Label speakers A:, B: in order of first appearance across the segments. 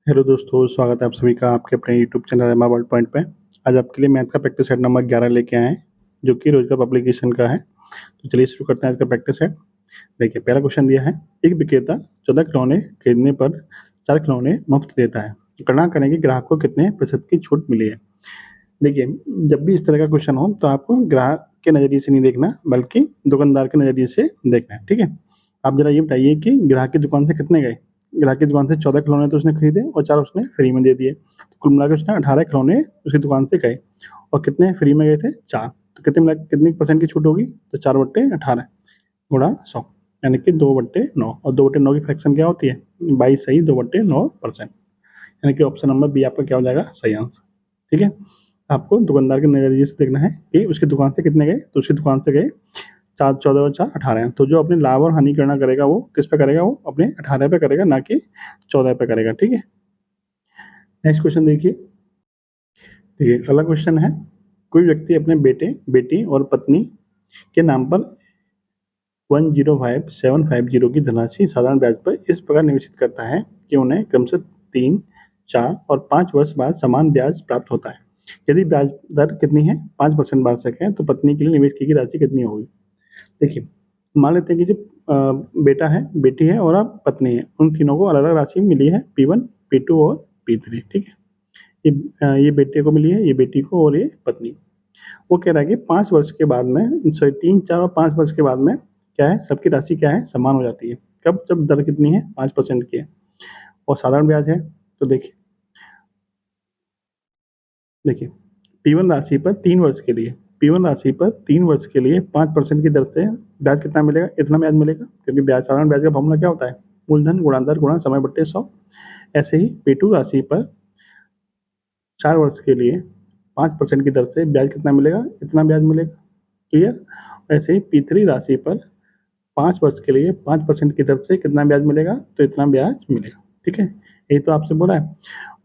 A: Hello दोस्तों, स्वागत है आप सभी का आपके अपने यूट्यूब चैनल एमा वर्ल्ड पॉइंट पे। आज आपके लिए मैथ का प्रैक्टिस सेट नंबर 11 लेके आए हैं, जो कि रोजगार पब्लिकेशन का है। तो चलिए शुरू करते हैं आज का प्रैक्टिस सेट। देखिए, पहला क्वेश्चन दिया है, एक विक्रेता 14 खिलौने खरीदने पर 4 खिलौने मुफ्त देता है। गणना करें कि ग्राहक को कितने प्रतिशत की छूट मिली है। देखिए, जब भी इस तरह का क्वेश्चन हो तो आपको ग्राहक के नज़रिए से नहीं देखना, बल्कि दुकानदार के नज़रिए से देखना है। ठीक है, आप जरा ये बताइए कि ग्राहक की दुकान से कितने गए। ग्राहक की दुकान से 14 खिलौने तो उसने खरीदे और 4 उसने फ्री में दे दिए, तो कुल मिलाकर उसने 18 खिलौने उसकी दुकान से गए और कितने फ्री में गए थे, 4। तो कितने मिला कितनी परसेंट की छूट होगी, तो 4/18 गुणा 100, यानी कि 2/9। और 2/9 की फ्रैक्शन क्या होती है, 22 सही 2/9%, यानी कि ऑप्शन नंबर बी आपका क्या हो जाएगा, सही आंसर। ठीक है, आपको दुकानदार के नज़रिए से देखना है कि उसकी दुकान से कितने गए, तो उसकी दुकान से गए 4, 14 और 4 18 हैं। तो जो अपने लाभ और हानि गणना करेगा वो किस पे करेगा, वो अपने 18 पे करेगा, ना कि 14 पे करेगा। ठीक है, नेक्स्ट क्वेश्चन देखिए। देखिए, अगला क्वेश्चन है, कोई व्यक्ति अपने बेटे, बेटी और पत्नी के नाम पर 105,750 की धनराशि साधारण ब्याज पर इस प्रकार निवेशित करता है कि उन्हें क्रमशः 3, 4 और 5 वर्ष बाद समान ब्याज प्राप्त होता है। यदि ब्याज दर कितनी है, 5% वार्षिक है, तो पत्नी के लिए निवेश की गई राशि कितनी होगी। देखिए, मान लेते हैं कि जो बेटा है, बेटी है और आप पत्नी है, उन तीनों को अलग अलग राशि मिली है, P1, P2 और P3। ठीक है, ये बेटे को मिली है, ये बेटी को, और ये पत्नी। वो कह रहा है कि 5 वर्ष के बाद में, सॉरी 3, 4 और 5 वर्ष के बाद में क्या है, सबकी राशि क्या है, समान हो जाती है। कब, जब दर कितनी है, 5% की है और साधारण ब्याज है। तो देखिए देखिए P1 राशि पर 3 वर्ष के लिए, P1 राशि पर 3 वर्ष के लिए 5% की दर से ब्याज कितना मिलेगा, इतना ब्याज मिलेगा, क्योंकि ब्याज साधारण ब्याज का फॉर्मूला क्या होता है, मूलधन गुणा दर गुणा समय बट्टे 100। ऐसे ही P2 राशि पर 4 वर्ष के लिए 5% की दर से ब्याज कितना मिलेगा, इतना ब्याज मिलेगा। क्लियर। ऐसे ही P3 राशि पर 5 वर्ष के लिए 5% की दर से कितना ब्याज मिलेगा, तो इतना ब्याज मिलेगा। ठीक है, यही तो आपसे बोला है।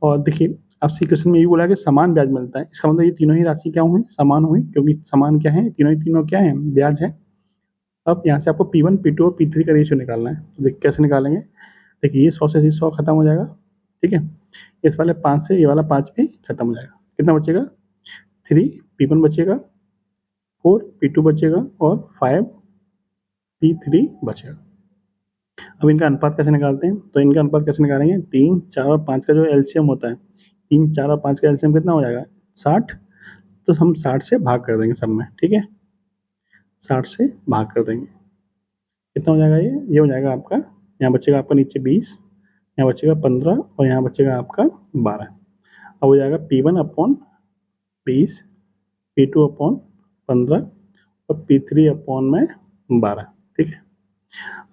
A: और देखिए, आपसे क्वेश्चन में ये बोला कि समान ब्याज मिलता है, इसका मतलब ये तीनों ही राशि क्या हुई, समान हुई, क्योंकि समान क्या है, तीनों ही तीनों क्या है, ब्याज है। अब यहाँ से आपको P1, P2 और P3 का रेशियो निकालना है। तो देखिए कैसे निकालेंगे। देखिए, ये 100 से 100 खत्म हो जाएगा। ठीक है, इस वाले 5 से ये वाला 5 भी खत्म हो जाएगा। कितना बचेगा, 3 P1 बचेगा, 4 P2 बचेगा और 5 P3 बचेगा। अब इनका अनुपात कैसे निकालते हैं, तो इनका अनुपात कैसे निकालेंगे, 3, 4 और 5 का जो एलसीएम होता है, 3, 4 और 5 का एलसीएम कितना हो जाएगा, 60। तो हम 60 से भाग कर देंगे सब में। ठीक है, 60 से भाग कर देंगे, कितना हो जाएगा, ये हो जाएगा आपका, यहाँ बचेगा आपका नीचे 20, यहाँ बचेगा 15 और यहाँ बचेगा आपका 12। अब हो जाएगा P1/20, P2/15 और P3/12। ठीक है,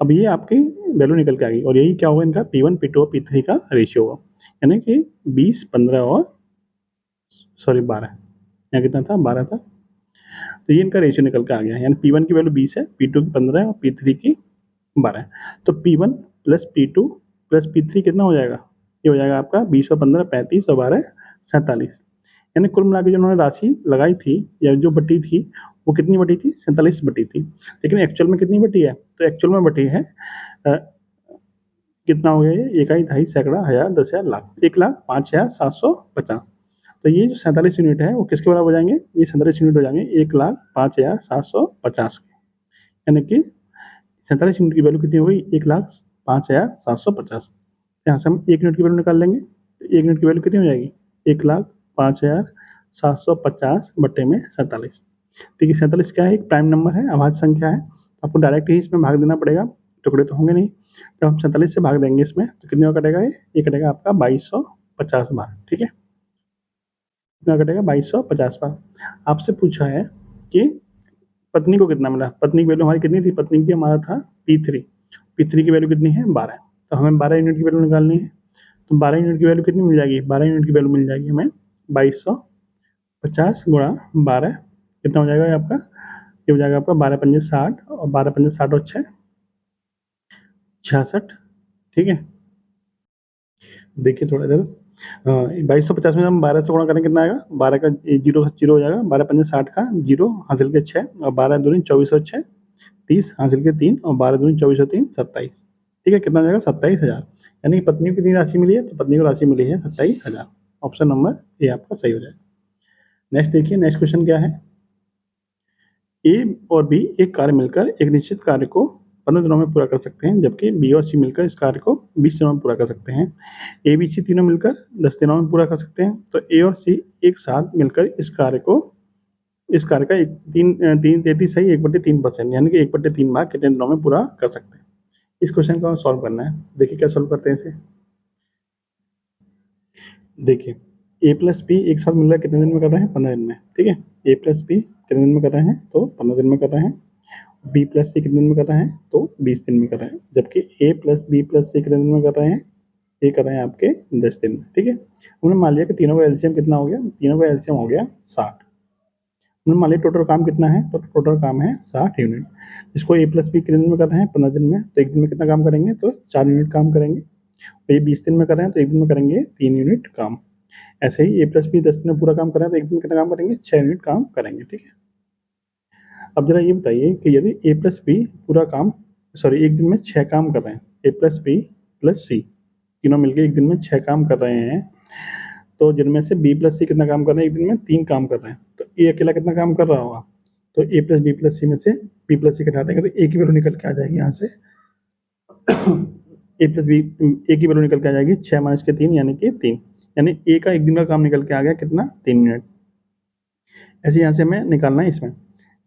A: अब ये आपकी वैल्यू निकल के आ गई, और यही क्या होगा, इनका P1, P2 और P3 का रेशियो होगा, यानी कि 20, 15 और 12, यहाँ कितना था, 12 था। तो ये इनका रेशियो निकल के आ गया, यानी P1 की वैल्यू 20 है, P2 की 15 है और P3 की 12 है। तो P1 plus P2 plus P3 कितना हो जाएगा, ये हो जाएगा आपका 20 और 15 35 और 12 47, यानी कुल मिला के जो उन्होंने राशि लगाई थी या जो बटी थी, वो कितनी बटी थी, 47 बटी थी। लेकिन एक्चुअल में कितनी बटी है, तो एक्चुअल में बटी है कितना हो गया, ये इकाई, दहाई, सैकड़ा, हजार, 10,000, लाख, 1,05,750। तो ये जो 47 यूनिट है वो किसके बराबर हो जाएंगे, ये 47 यूनिट हो जाएंगे 1,05,750 के, यानी कि 47 यूनिट की वैल्यू कितनी हो गई, 1,05,750। यहाँ से हम 1 यूनिट की वैल्यू निकाल लेंगे, तो 1 यूनिट की वैल्यू कितनी हो जाएगी, 1,05,750 बट्टे में 47। देखिए 47 क्या है, एक प्राइम नंबर है, अभाज्य संख्या है, तो आपको डायरेक्ट ही इसमें भाग देना पड़ेगा, टुकड़े तो होंगे नहीं। तो हम 47 से भाग देंगे इसमें, तो कितने का कटेगा, ये कटेगा आपका 2250 बार। ठीक है, कितना कटेगा, 2250 बार। आपसे पूछा है कि पत्नी को कितना मिला, पत्नी की वैल्यू हमारी कितनी थी, पत्नी की हमारा था P3 की वैल्यू कितनी है, 12। तो हमें 12 यूनिट की वैल्यू निकालनी है, तो 12 यूनिट की वैल्यू कितनी मिल जाएगी, 12 यूनिट की वैल्यू मिल जाएगी हमें 2250 गुणा 12, कितना हो जाएगा ये आपका, ये हो जाएगा आपका 12 पंजे 60 और 12 पंजे 60 और 6 66। ठीक है, देखिए थोड़ा इधर, 2250 में हम 12 से गुणा करें कितना आएगा, 12 का जीरो जीरो हो जाएगा, 12 पंजे 60 का जीरो हासिल के 6 और 12 दूनी 24 और 6 30 हासिल के 3 और 12 दूनी 24 और 3 27। ठीक है, कितना हो जाएगा 27,000, यानी कि पत्नी को कितनी राशि मिली है, तो पत्नी को राशि मिली है 27,000। ऑप्शन नंबर ए आपका सही हो जाएगा। नेक्स्ट देखिए, नेक्स्ट क्वेश्चन क्या है, ए और बी एक कार्य मिलकर एक निश्चित कार्य को 15 दिनों में पूरा कर सकते हैं, जबकि बी और सी मिलकर इस कार्य को 20 दिनों में पूरा कर सकते हैं। ए बी सी तीनों मिलकर 10 दिनों में पूरा कर सकते हैं। तो ए और सी एक साथ मिलकर इस कार्य का तीन 33 सही 1/3%, यानी कि 1/3 भाग कितने दिनों में पूरा कर सकते हैं। इस क्वेश्चन को सॉल्व करना है। देखिए क्या सॉल्व करते हैं इसे। देखिए ए प्लस बी एक साथ मिलकर कितने दिन में कर रहे हैं, 15 दिन में। ठीक है, ए प्लस बी कितने दिन में कर रहे हैं, तो 15 दिन में कर रहे हैं। बी प्लस सी कितने दिन में कर रहे हैं, तो 20 दिन में कर रहे हैं। जबकि ए प्लस बी प्लस सी कितने दिन में कर रहे हैं, ये कर रहे हैं आपके 10 दिन में। ठीक है, हमने मान लिया कि तीनों का एलसीएम कितना हो गया, तीनों का एलसीएम हो गया 60। हमने मान लिया टोटल काम कितना है, तो टोटल काम है 60 यूनिट। इसको ए प्लस बी कितने दिन में कर रहे हैं, 15 दिन में। तो एक दिन में कितना काम करेंगे, तो 4 यूनिट काम करेंगे। तो ये 20 दिन में कर रहे हैं, तो एक दिन में करेंगे 3 यूनिट काम। ऐसे ही ए प्लस बी 10 दिन में पूरा काम कर रहे हैं, तो एक दिन में कितना काम करेंगे, 6 यूनिट काम करेंगे। ठीक है, अब जरा ये बताइए कि यदि ए प्लस बी पूरा काम एक दिन में 6 काम कर रहे हैं, ए प्लस बी प्लस सी तीनों मिलकर एक दिन में 6 काम कर रहे हैं, तो जिनमें से बी प्लस सी कितना काम कर रहे हैं, एक दिन में 3 काम कर रहे हैं। तो ए अकेला कितना काम कर रहा होगा, तो ए प्लस बी प्लस सी में से बी प्लस सी घटा देंगे तो ए की वैल्यू निकल के आ जाएगी यहाँ से ए प्लस बी ए की वैल्यू निकल के आ जाएगी 6 माइनस के 3 यानी कि 3, यानी ए का एक दिन का काम निकल के आ गया कितना, 3 यूनिट। ऐसे यहाँ से हमें निकालना है इसमें,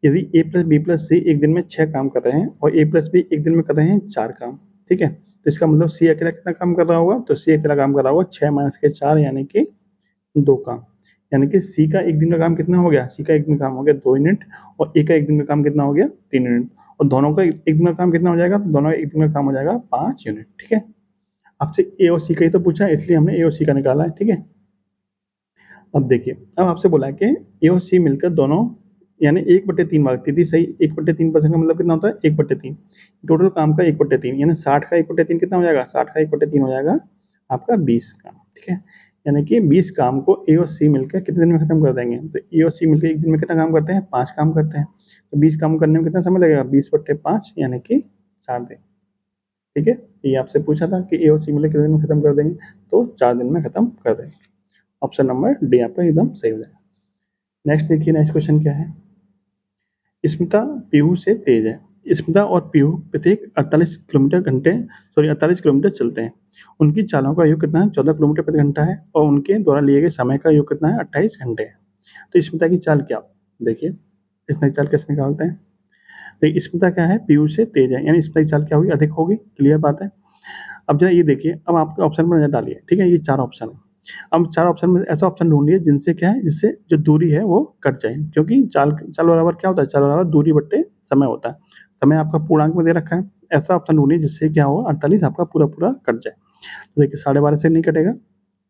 A: यदि ए प्लस बी प्लस सी एक दिन में 6 काम कर रहे हैं और ए प्लस बी एक दिन में कर रहे हैं 4 काम। ठीक है, तो इसका मतलब सी अकेला कितना काम कर रहा होगा, तो सी अकेला काम कर रहा होगा 6 माइनस के 4 यानी कि 2 काम। यानी कि सी का एक दिन का काम कितना हो गया, सी का एक दिन का काम हो गया 2 यूनिट और ए का एक दिन का काम कितना हो गया 3 यूनिट, और दोनों का एक दिन का काम कितना हो जाएगा, तो दोनों का एक दिन का काम हो जाएगा 5 यूनिट। ठीक है, आपसे ए और सी का ही तो पूछा है, इसलिए हमने ए और सी का निकाला है। ठीक है, अब देखिए, अब आपसे बोला है कि ए और सी मिलकर दोनों यानी 1/3 भाग, तीसरी सही 1/3% का मतलब कितना होता है, 1/3। टोटल काम का 1/3 यानी 60 का 1/3 कितना हो जाएगा, 60 का 1/3 हो जाएगा आपका 20 काम। ठीक है, यानी कि 20 काम को ए और सी मिलकर कितने दिन में खत्म कर देंगे, तो ए और सी मिलकर एक दिन में कितना काम करते हैं, 5 काम करते हैं। तो 20 काम करने में कितना समय लगेगा, 20/5 यानी कि 4 दिन। ठीक है, ये आपसे पूछा था कि ए और सी मिलकर कितने दिन में खत्म कर देंगे, तो 4 दिन में खत्म कर देंगे। ऑप्शन नंबर डी आपका एकदम सही हो जाएगा। नेक्स्ट देखिए, नेक्स्ट क्वेश्चन क्या है, स्मिता पीहू से तेज है। स्मिता और पीहू प्रत्येक 48 किलोमीटर चलते हैं। उनकी चालों का योग कितना है, 14 किलोमीटर प्रति घंटा है और उनके द्वारा लिए गए समय का योग कितना है, 28 घंटे है। तो स्मिता की चाल क्या, देखिए स्मिता की चाल कैसे निकालते हैं। देखिए स्मिता क्या है, पीहू से तेज है, यानी स्मिता की चाल क्या होगी, अधिक होगी, क्लियर बात है। अब जरा ये देखिए, अब आपके ऑप्शन पर नजर डालिए। ठीक है, ये 4 ऑप्शन है। अब 4 ऑप्शन में ऐसा ऑप्शन ढूंढिए जिनसे क्या है, जिससे जो दूरी है वो कट जाए, क्योंकि चाल चाल बराबर क्या होता है, चाल बराबर दूरी बट्टे समय होता है। समय आपका पूर्णांक में दे रखा है, ऐसा ऑप्शन ढूंढिए जिससे क्या हो 48 आपका पूरा पूरा कट जाए। तो देखिए 12.5 से नहीं कटेगा,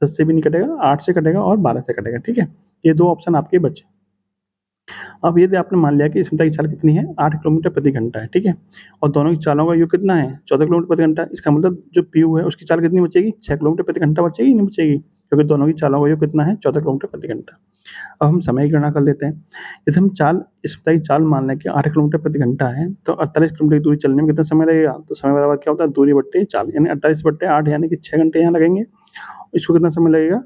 A: 10 से भी नहीं कटेगा, 8 से कटेगा और 12 से कटेगा। ठीक है, ये 2 ऑप्शन आपके बचे। अब यदि आपने मान लिया कि स्मिता की चाल कितनी है, 8 किलोमीटर प्रति घंटा है। ठीक है, और दोनों की चालों का योग कितना है, 14 किलोमीटर प्रति घंटा। इसका मतलब जो पीयू है उसकी चाल कितनी बचेगी, 6 किलोमीटर प्रति घंटा बचेगी, नहीं बचेगी, क्योंकि दोनों की चालों का योग कितना है, 14 किलोमीटर प्रति घंटा। अब हम समय की गणना कर लेते हैं। यदि हम स्मिता की चाल मान लें कि 8 किलोमीटर प्रति घंटा है, तो 48 किलोमीटर की दूरी चलने में कितना समय लगेगा, तो समय बराबर क्या होता है, दूरी बट्टे चाल, यानी 48/8 यानी कि 6 घंटे यहाँ लगेंगे। इसको कितना समय लगेगा,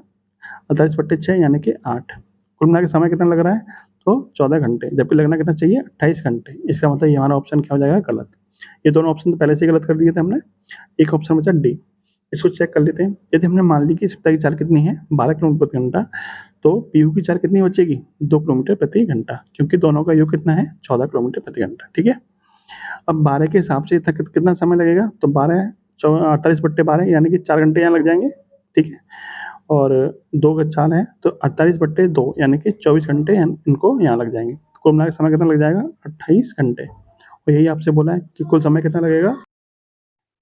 A: 48/6 यानी कि 8। कुल मिला के समय कितना लग रहा है, तो 14 घंटे, जबकि लगना कितना चाहिए, 28 घंटे। इसका मतलब ये हमारा ऑप्शन क्या हो जाएगा, गलत। ये दोनों ऑप्शन तो पहले से ही गलत कर दिए थे हमने। एक ऑप्शन बचा डी, इसको चेक कर लेते हैं। यदि हमने मान ली कि स्मिता की चाल कितनी है, 12 किलोमीटर प्रति घंटा, तो पीयू की चाल कितनी बचेगी, 2 किलोमीटर प्रति घंटा, क्योंकि दोनों का योग कितना है, 14 किलोमीटर प्रति घंटा। ठीक है, अब 12 के हिसाब से कितना समय लगेगा, तो 48/12 यानी कि 4 घंटे यहाँ लग जाएंगे। ठीक है, और 2 का चाल है तो 48/2 यानी कि 24 घंटे इनको यहाँ लग जाएंगे। कुल मिला के समय कितना लग जाएगा, 28 घंटे। और यही आपसे बोला है कि कुल समय कितना लगेगा,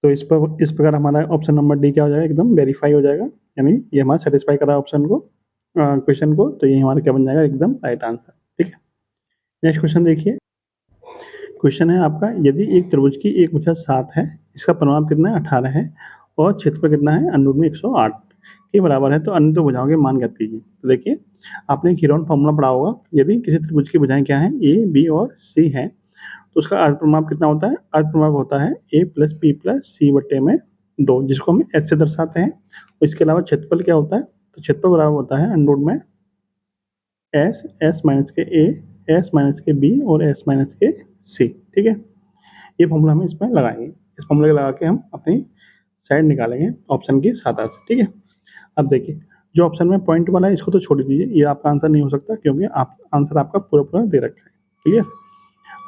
A: तो इस प्रकार हमारा ऑप्शन नंबर डी क्या हो जाएगा, एकदम वेरीफाई हो जाएगा, यानी ये हमारा सेटिस्फाई करा ऑप्शन को, क्वेश्चन को। तो ये हमारा क्या बन जाएगा, एकदम राइट आंसर। ठीक है, नेक्स्ट क्वेश्चन देखिए। क्वेश्चन है आपका, यदि एक त्रिभुज की एक भुजा 7 है, इसका परिमाप कितना है, 18 है, और क्षेत्रफल कितना है, √में 108 के बराबर है, तो अन्य दो भुजाओं के मान ज्ञात कीजिए। तो देखिए आपने हीरोन फॉर्मूला पढ़ा होगा, यदि किसी त्रिभुज की भुजाएं क्या है, ए बी और सी है, तो उसका अर्ध परिमाप कितना होता है? अर्ध परिमाप होता है a प्लस बी प्लस सी बटे में 2, जिसको हम s से दर्शाते हैं। और इसके अलावा क्षेत्रफल क्या होता है? तो क्षेत्रफल बराबर होता है अंडर रूट में s माइनस के a, s माइनस के b और s माइनस के c। ठीक है, ये फॉर्मूला हम इसमें लगाएंगे। इस फॉर्मूले लगा के हम अपनी साइड निकालेंगे ऑप्शन की सहायता से। ठीक है, अब देखिए जो ऑप्शन में पॉइंट वाला है इसको तो छोड़ दीजिए, ये आपका आंसर नहीं हो सकता क्योंकि आप आंसर आपका पूरा पूरा दे रखा है। क्लियर।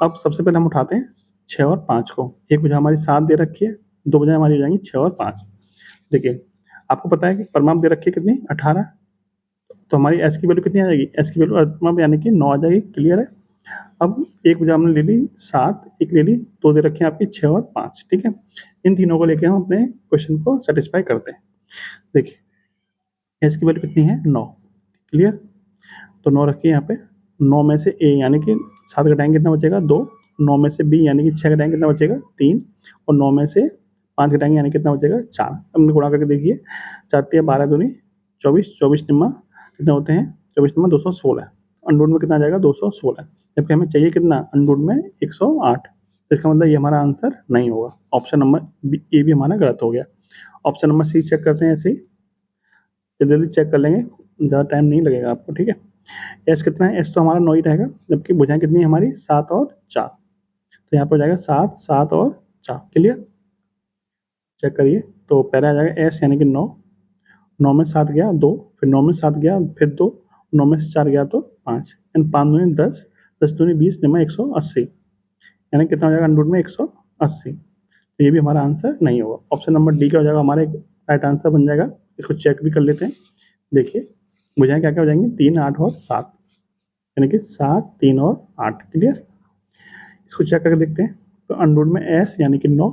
A: अब सबसे पहले हम उठाते हैं 6 और 5 को। एक वजह हमारी 7 दे रखी है, दो वजह हमारी हो जाएंगी 6 और 5। देखिए आपको पता है कि परिमाप दे रखी है कितनी? 18। तो हमारी एस की वैल्यू कितनी आ जाएगी? एस की वैल्यू परिमाप यानी कि 9 आ जाएगी। क्लियर है। अब एक वजह हमने ले ली 7, एक ले ली, दो दे रखी है आपकी 6 और 5। ठीक है, इन तीनों को लेके हम अपने क्वेश्चन को सेटिस्फाई करते हैं। देखिए एस की वैल्यू कितनी है? 9। क्लियर। तो 9 रखिए यहाँ पे। 9 में से ए यानी कि 7 घटाएंगे कितना बचेगा? 2। 9 में से बी यानी कि 6 घटाएंगे कितना बचेगा? 3। और 9 में से 5 घटाएंगे यानी कितना बचेगा? 4। हमने गुणा करके देखिए, 4 12 दूनी 24, 24 निम्मा कितने होते हैं? 24 निम्मा 216। अंडर में कितना आ जाएगा? 216। जबकि हमें चाहिए कितना? अंडर में 108। तो इसका मतलब ये हमारा आंसर नहीं होगा। ऑप्शन नंबर ए भी हमारा गलत हो गया। ऑप्शन नंबर सी चेक करते हैं। ऐसे ही जल्दी चेक कर लेंगे, ज़्यादा टाइम नहीं लगेगा आपको। ठीक है, एस कितना है? एस तो हमारा 9 ही रहेगा, जबकि भुजाएं कितनी है हमारी? 7 और 4। तो यहाँ पर हो जाएगा 7, 7 और 4। क्लियर। चेक करिए, तो पहले आ जाएगा एस यानी कि 9। 9 में 7 गया 2, फिर 9 में 7 गया फिर 2, 9 में से 4 गया तो 5, यानी 5 दूनी 10, 10 दूनी 20 निम्मा 180, यानी कितना हो जाएगा अंडर में 180। तो ये भी हमारा आंसर नहीं होगा। ऑप्शन नंबर डी का हो जाएगा हमारा राइट आंसर बन जाएगा। इसको चेक भी कर लेते हैं। देखिए भुजाएं क्या क्या हो जाएंगी? 3, 8 और 7, यानी कि 7, 3 और 8। क्लियर। इसको चेक करके देखते हैं। तो अंडर में एस यानी कि 9,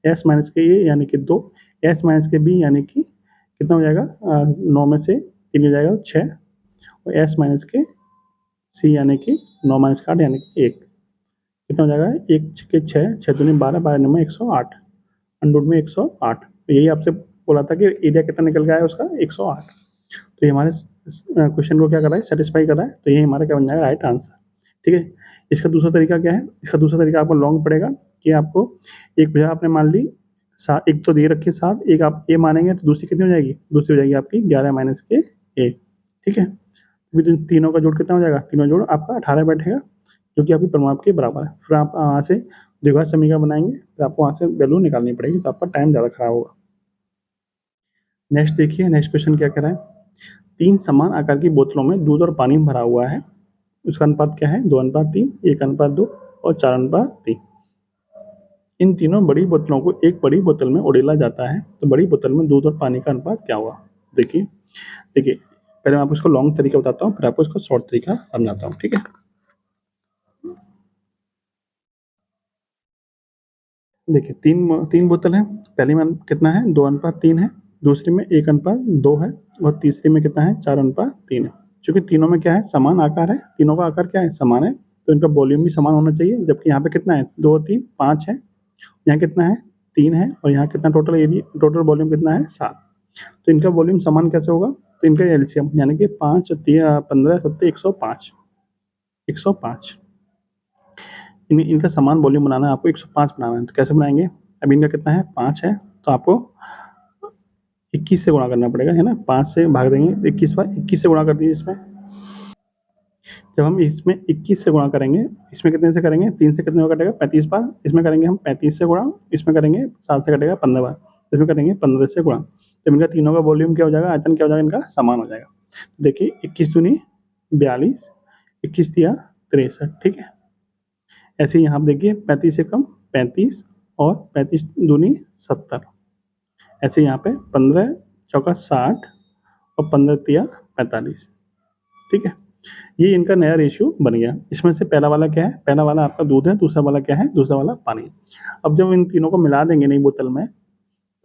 A: एस माइनस के ए यानी कि 2, एस माइनस के बी यानी कि कितना हो जाएगा? 9 में से 3 हो जाएगा 6, और एस माइनस के सी यानी कि 9 माइनस का 8 यानी कि 1, कितना हो जाएगा? 1 के 6, 6 दूनी 12, 12 नंबर 108, अंडर में 108। तो यही आपसे बोला था कि एरिया कितना निकल गया है उसका? 108। तो ये हमारे क्वेश्चन को क्या कर रहा है? सेटिस्फाई कर रहा है। तो ये हमारा क्या बन जाएगा? Right answer. ठीक है। इसका दूसरा तरीका क्या है? इसका दूसरा तरीका आपको लॉन्ग पड़ेगा कि आपको एक वजह आपने मान ली 7, एक तो दे रखी 7, एक आप ए मानेंगे तो दूसरी कितनी हो जाएगी? दूसरी हो जाएगी आपकी 11 माइनस के ए। ठीक है, फिर तीनों का जोड़ कितना हो जाएगा? तीनों जोड़ आपका 18 बैठेगा, जो कि आपकी परिमाप के बराबर है। फिर आप वहाँ से द्विघात समीकरण बनाएंगे, फिर आपको वहाँ से वैल्यू निकालनी पड़ेगी, तो आपका टाइम ज़्यादा खराब होगा। नेक्स्ट देखिए, नेक्स्ट क्वेश्चन क्या कह रहा है? 3 समान आकार की बोतलों में दूध और पानी भरा हुआ है, उसका अनुपात क्या है? 2:3, 1:2 और 4:3। इन तीनों बड़ी बोतलों को एक बड़ी बोतल में उड़ेला जाता है, तो बड़ी बोतल में दूध और पानी का अनुपात क्या होगा? देखिए देखिए, पहले मैं आपको इसको लॉन्ग तरीका बताता हूँ, फिर आपको इसको शॉर्ट तरीका समझाता हूँ। ठीक है, देखिए तीन बोतल है। पहली में कितना है? 2:3 है, दूसरी में 1:2 है, और तीसरी में कितना है? 4:3 है। चूंकि तीनों में क्या है? समान आकार है, तीनों का आकार क्या है? समान है, तो इनका वॉल्यूम भी समान होना चाहिए। जबकि यहाँ पे कितना है? 2, 3, 5 है, यहाँ कितना है? 3 है, और यहाँ कितना टोटल एरिया, टोटल वॉल्यूम कितना है? 7। तो इनका वॉल्यूम समान कैसे होगा? तो इनका एलसीएम यानी कि 5, 15, 7, 105, 105। इनका समान वॉल्यूम बनाना है आपको, 105 बनाना है। तो कैसे बनाएंगे? अब इनका कितना है? 5 है, तो आपको 21 से गुणा करना पड़ेगा, है ना। 5 से भाग देंगे 21 बार, 21 से गुणा कर दीजिए इसमें। जब हम इसमें 21 से गुणा करेंगे, इसमें कितने से करेंगे? 3 से कितने बार कटेगा? 35 बार। इसमें करेंगे हम 35 से गुणा, इसमें करेंगे 7 से कटेगा 15 बार, इसमें करेंगे 15 से गुणा। तो इनका तीनों का वॉल्यूम क्या हो जाएगा? आयतन क्या हो जाएगा? इनका समान हो जाएगा। देखिए 21 दूनी 42, 21 तिया 63। ठीक है, ऐसे ही यहाँ देखिए 35 से कम 35, और 35 दूनी 70। ऐसे यहाँ पे 15 चौका 60, और 15 तिया 45। ठीक है, ये इनका नया रेशियो बन गया। इसमें से पहला वाला क्या है? पहला वाला आपका दूध है, दूसरा वाला क्या है? दूसरा वाला पानी है। अब जब इन तीनों को मिला देंगे नई बोतल में,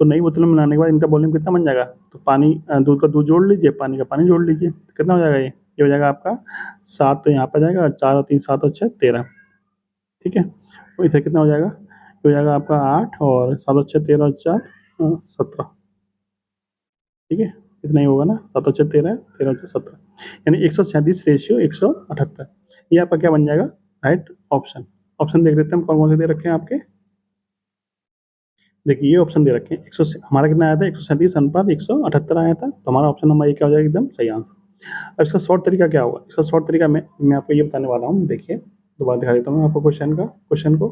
A: तो नई बोतल में मिलाने के बाद इनका वॉल्यूम कितना बन जाएगा? तो पानी, दूध का दूध जोड़ लीजिए, पानी का पानी जोड़ लीजिए, तो कितना हो जाएगा? ये हो जाएगा आपका 7, तो यहाँ पर जाएगा 4 और 3 7 और 6 13। ठीक है, तो इधर कितना हो जाएगा? ये हो जाएगा आपका 8, और 7 और 6 13 और 4 17। ठीक है, इतना ही होगा ना, 7 और 6 13, 13 और 6 17, यानी 137 रेशियो 178। ये आपका क्या बन जाएगा? Right option. ऑप्शन देख लेते हैं हम कौन कौन से दे रखे हैं आपके। देखिए ये ऑप्शन दे रखे हैं, हमारा कितना आया था 137:178 आया था, तो हमारा ऑप्शन नंबर ये क्या हो जाएगा, एकदम सही आंसर। अब इसका शॉर्ट तरीका क्या होगा, इसका शॉर्ट तरीका मैं आपको ये बताने वाला हूँ। देखिए दोबारा दिखा देता हूँ आपको क्वेश्चन को।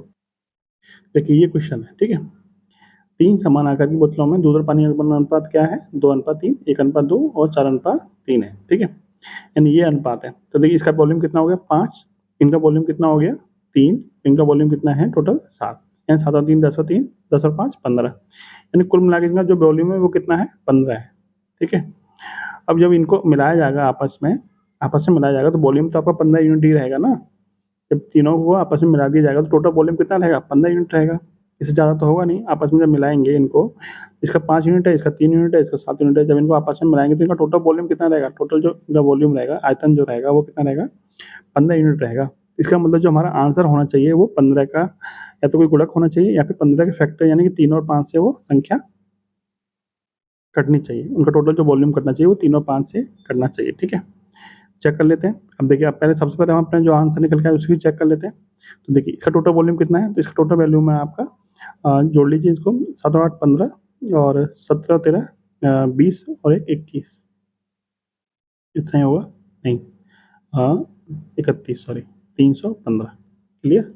A: देखिए ये क्वेश्चन है, ठीक है। 3 समान आकार की बोतलों में दूध और पानी का अनुपात क्या है, 2:3, 1:2 और 4:3 है, ठीक है। यानी ये अनुपात है। तो देखिए इसका वॉल्यूम कितना हो गया 5, इनका वॉल्यूम कितना हो गया 3, इनका वॉल्यूम कितना है टोटल 7, यानी 7 और 3 10 और 3 10 और 5 15, यानी कुल मिला के इनका जो वॉल्यूम है वो कितना है 15 है, ठीक है। अब जब इनको मिलाया जाएगा आपस में मिलाया जाएगा तो वॉल्यूम तो आपका 15 यूनिट ही रहेगा ना। जब तीनों को आपस में मिला दिया जाएगा तो टोटल वॉल्यूम कितना रहेगा 15 यूनिट रहेगा, इससे ज़्यादा तो होगा नहीं। आपस में जब मिलाएंगे इनको, इसका 5 यूनिट है, इसका 3 यूनिट है, इसका 7 यूनिट है, जब इनको आपस में मिलाएंगे तो इनका टोटल वॉल्यूम कितना रहेगा, टोटल जो इनका वॉल्यूम रहेगा, आयतन जो रहेगा वो कितना रहेगा 15 यूनिट रहेगा। इसका मतलब जो हमारा आंसर होना चाहिए वो 15 का या तो कोई गुणक होना चाहिए या फिर 15 के फैक्टर, यानी कि 3 और 5 से वो संख्या कटनी चाहिए, उनका टोटल जो वॉल्यूम कटना चाहिए वो 3 और 5 से कटना चाहिए, ठीक है। चेक कर लेते हैं। अब देखिए आप पहले सबसे पहले हम अपने जो आंसर निकल के आए उसकी चेक कर लेते हैं। तो देखिए इसका टोटल वॉल्यूम कितना है, तो इसका टोटल वॉल्यूम है आपका, जोड़ लीजिए इसको, 7 और 8 15 और 17 और 13 20 और 1 21, इतना ही होगा नहीं, 31, सॉरी 315। क्लियर।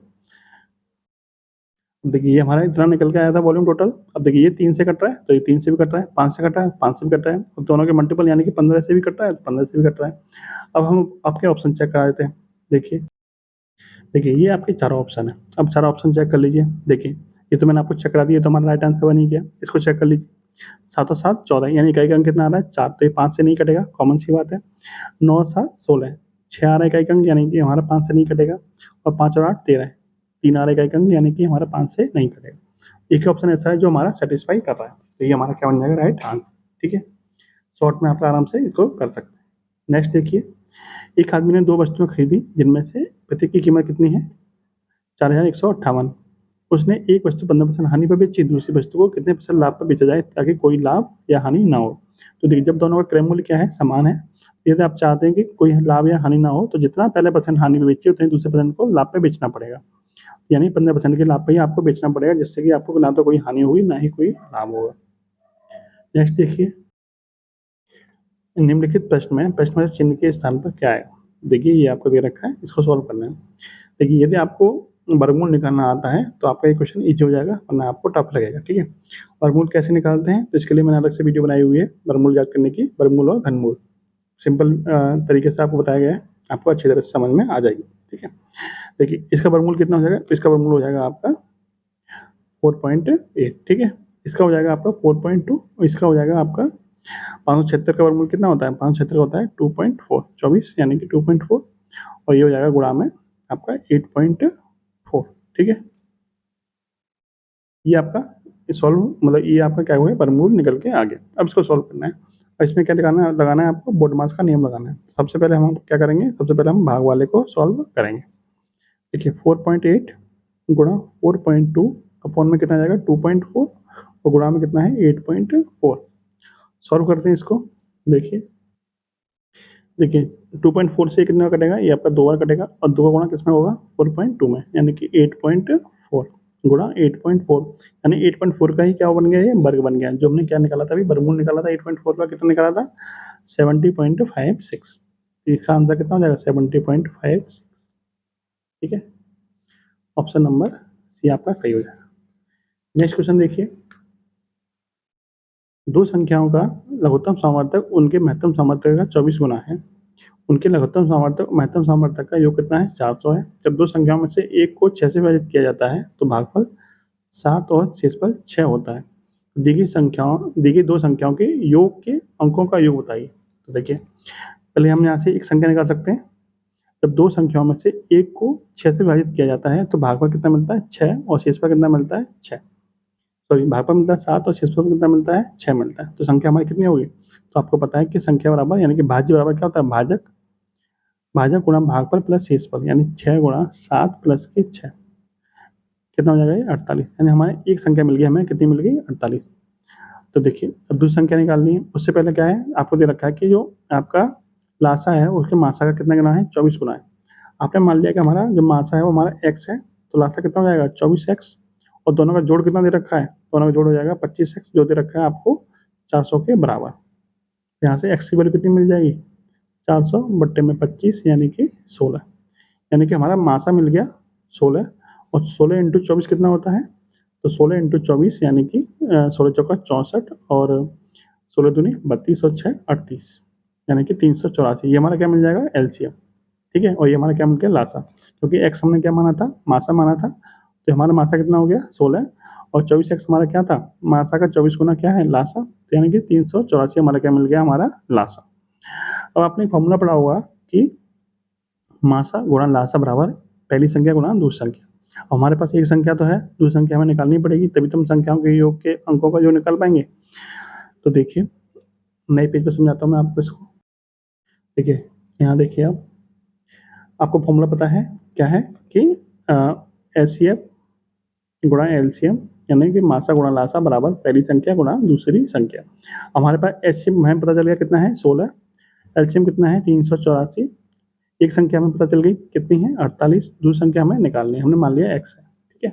A: देखिए ये हमारा इतना निकल के आया था वॉल्यूम टोटल। अब देखिए ये 3 से कट रहा है तो ये 3 से भी कट रहा है, 5 से कट रहा है, 5 से भी कट रहा है, अब दोनों के मल्टीपल यानी कि 15 से भी कट रहा है, 15 से भी कट रहा है। अब हम आपके ऑप्शन चेक करा देते हैं। देखिए ये आपके चारों ऑप्शन है। अब चारों ऑप्शन चेक कर लीजिए। देखिए ये तो मैंने आपको चेक करा दिया, तो हमारा राइट आंसर बन ही गया। इसको चेक कर लीजिए। 7 और 7 14, यानी इकाई का अंक कितना आ रहा है 4, तो ये 5 से नहीं कटेगा, कॉमन सी बात है। 9 और 7 16, 6 आ रहा है इकाई का अंक, यानी कि हमारा 5 से नहीं कटेगा, और 5 और 8 13, 3 आ रहा है इकाई का अंक, यानी कि हमारा 5 से नहीं कटेगा। एक ही ऑप्शन ऐसा है जो हमारा सेटिस्फाई कर रहा है, तो ये हमारा क्या बन जाएगा राइट आंसर, ठीक है। शॉर्ट में आप आराम से इसको कर सकते हैं। नेक्स्ट देखिए, एक आदमी ने 2 वस्तुएं खरीदी जिनमें से प्रत्येक की कीमत कितनी है 4158। उसने एक वस्तु 15% हानि पर बेची, दूसरी वस्तु को कितने % लाभ पर बेचा जाए ताकि कोई लाभ या हानि ना हो। तो देखिए जब दोनों का क्रय मूल्य क्या है समान है, यदि आप चाहते हैं कि कोई लाभ या हानि ना हो तो जितना पहले % हानि पे बेचिए उतने दूसरे % को लाभ पे बेचना पड़ेगा, यानी 15% के लाभ पे ही आपको बेचना पड़ेगा, जिससे कि आपको ना तो कोई हानि होगी ना ही कोई लाभ होगा। नेक्स्ट देखिए, निम्नलिखित प्रश्न में प्रश्न चिन्ह के स्थान पर क्या है। देखिए ये आपको दे रखा है, इसको सॉल्व करना है। देखिए यदि आपको वर्गमूल निकालना आता है तो आपका ये क्वेश्चन इजी हो जाएगा, वरना आपको टफ लगेगा, ठीक है। वर्गमूल कैसे निकालते हैं, तो इसके लिए मैंने अलग से वीडियो बनाई हुई है वर्गमूल याद करने की, वर्गमूल और घनमूल सिंपल तरीके से आपको बताया गया है, आपको अच्छी तरह से समझ में आ जाएगी, ठीक है। देखिए इसका वर्गमूल कितना हो जाएगा, तो इसका वर्गमूल हो जाएगा आपका 4.8, ठीक है। इसका हो जाएगा आपका 4.2 और इसका हो जाएगा आपका 576 का वर्गमूल कितना होता है, 576 होता है 2.4, 24 यानी कि 2.4, और ये हो जाएगा गुणा में आपका 8.4, ठीक है। ये आपका सॉल्व मतलब ये आपका क्या हुआ है वर्गमूल निकल के आ गया। अब इसको सॉल्व करना है, और इसमें क्या लगाना है आपको बोडमास का नियम लगाना है। सबसे पहले हम क्या करेंगे, सबसे पहले हम भाग वाले को सॉल्व करेंगे। देखिए 4.8 गुणा 4.2 अपॉन में कितना जाएगा 2.4, और गुणा में कितना है 8.4। सॉल्व करते हैं इसको। देखिए 2.4 से कितना कटेगा, ये आपका 2 बार कटेगा, और 2 का गुणा किसमें होगा 4.2 में, यानी कि 8.4 गुणा 8.4, यानी 8.4 का ही क्या बन गया, ये वर्ग बन गया। जो हमने क्या निकाला था अभी वर्गमूल निकाला था 8.4 का, कितना निकाला था 70.56। इसका आंसर कितना हो जाएगा 70.56, ठीक है। ऑप्शन नंबर सी आपका सही हो जाएगा। नेक्स्ट क्वेश्चन देखिए, दो संख्याओं का लघुत्तम सामर्थ्य उनके महत्तम सामर्थ्य का 24 गुना है। उनके लघुत्तम सामर्थ्य महत्तम सामर्थ्य का योग कितना है 400 है। जब दो संख्याओं में से एक को 6 से विभाजित किया जाता है तो भागफल 7 और शेषफल 6 होता है। दी गई दो संख्याओं के योग के अंकों का योग बताइए। तो देखिए पहले हम यहाँ से एक संख्या निकाल सकते हैं। जब दो संख्याओं में से एक को 6 से विभाजित किया जाता है तो भागफल कितना मिलता है 6, और शेषफल कितना मिलता है 6, सॉरी भागफल मिलता है 7 और शेषफल कितना मिलता है 6 मिलता है। तो संख्या हमारी कितनी होगी, तो आपको पता है कि संख्या बराबर यानी कि भाज्य बराबर क्या होता है भाजक गुणा भागफल प्लस शेषफल, यानी 6 गुणा 7 प्लस के 6 कितना हो जाएगा ये 48, यानी हमारे एक संख्या मिल गई, हमें कितनी मिल गई 48। तो देखिए अब दूसरी संख्या निकालनी है। उससे पहले क्या है आपको दे रखा है कि जो आपका लासा है उसके मासा का कितना गुना है 24 गुना है। आपने मान लिया कि हमारा जो मासा है वो हमारा x है, तो लासा कितना हो जाएगा 24x, और दोनों का जोड़ कितना दे रखा है, दोनों का जोड़ हो जाएगा 25x, जो दे रखा है आपको 400 के बराबर। यहाँ से x की वैल्यू कितनी मिल जाएगी 400 बट्टे में 25 यानी कि 16, यानी कि हमारा मासा मिल गया 16, और 16 इंटू 24 कितना होता है, तो 16 इंटू 24 यानी कि 16 चौका 64 और 16 दूनी 32 और 6 38, यानी कि 384। ये हमारा क्या मिल जाएगा एलसीएम, ठीक है। और ये हमारा क्या मिल गया लासा, क्योंकि एक्स हमने क्या माना था, मासा माना था, तो हमारा मासा कितना हो गया 16, और 24x हमारा क्या था, मासा का 24 गुना क्या है लासा, तो यानी कि 384 हमारा क्या मिल गया हमारा लासा। अब आपने फॉर्मूला पढ़ा होगा कि मासा गुणा लासा बराबर पहली संख्या गुणा दूसरी संख्या। हमारे पास एक संख्या तो है, दूसरी संख्या हमें निकालनी पड़ेगी, तभी तो हम संख्याओं के योग के अंकों का योग निकाल पाएंगे। तो देखिए नए पेज पर समझाता हूँ मैं आपको इसको। देखिए यहाँ देखिए आपको फॉर्मूला पता है क्या है कि एचसीएफ गुणा एलसीएम, यानी कि मासा गुणा लासा बराबर पहली संख्या गुणा दूसरी संख्या। हमारे पास एचसीएफ हमें पता चल गया कितना है 16, एलसीएम कितना है 384, एक संख्या हमें पता चल गई कितनी है 48, दूसरी संख्या हमें निकालनी है, हमने मान लिया एक्स है, ठीक है।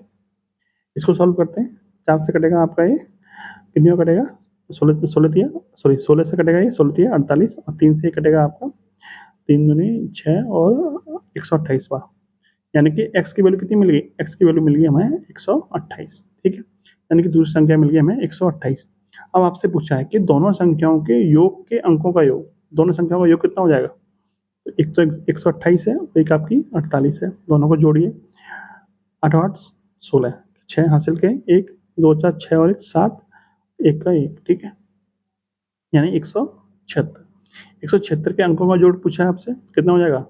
A: इसको सॉल्व करते हैं, 4 से कटेगा आपका ये कितनी में कटेगा 16 से कटेगा ये 16 48, और 3 से कटेगा आपका 3 दूनी 6 और 128 बार, यानी कि x की वैल्यू कितनी मिल गई, x की वैल्यू मिल गई हमें 128, ठीक है, यानी कि दूसरी संख्या मिल गई हमें 128। अब आपसे पूछा है कि दोनों संख्याओं के योग के अंकों का योग, दोनों संख्याओं का योग कितना हो जाएगा, तो एक तो 128 है, एक आपकी 48 है, दोनों को जोड़िए 8 8 16, 6 हासिल के 1 2 4 6 और 1 7, 1 का 1, ठीक है, यानी 176 के अंकों का जोड़ पूछा है आपसे, कितना हो जाएगा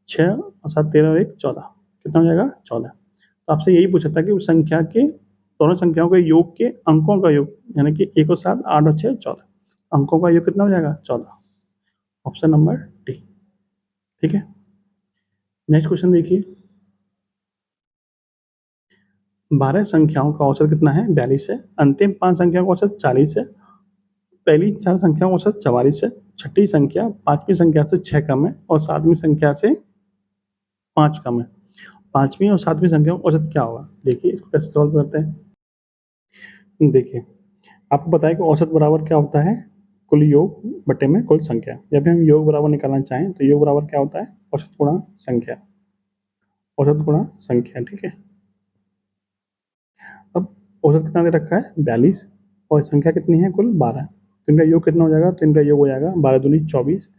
A: 6 और 7 13 और 1 14, कितना हो जाएगा 14। तो आपसे यही पूछा था कि उस संख्या के दोनों संख्याओं के योग के अंकों का योग, यानी कि 1 और 7 8 और 6 14, अंकों का योग कितना हो जाएगा 14, ऑप्शन नंबर डी, ठीक है। नेक्स्ट क्वेश्चन देखिए, 12 संख्याओं का औसत कितना है 42 है, अंतिम 5 संख्याओं का औसत 40 है, पहली 4 संख्याओं का औसत 44 है, छठी संख्या 5वीं संख्या से 6 कम है, और 7वीं संख्या से 5 कम है। 5वीं और 7वीं संख्या का औसत क्या होगा, देखिए इसको कैसे सॉल्व करते हैं। देखिए आपको बताया कि औसत बराबर क्या होता है, कुल योग बटे में कुल संख्या। जब भी हम योग बराबर निकालना चाहें तो योग बराबर क्या होता है, औसत गुणा संख्या, औसत गुणा संख्या, ठीक है। अब औसत कितना दे रखा है 42, और संख्या कितनी है कुल 12, तो इनका योग कितना हो जाएगा, तो इनका योग हो जाएगा 12 दूनी 24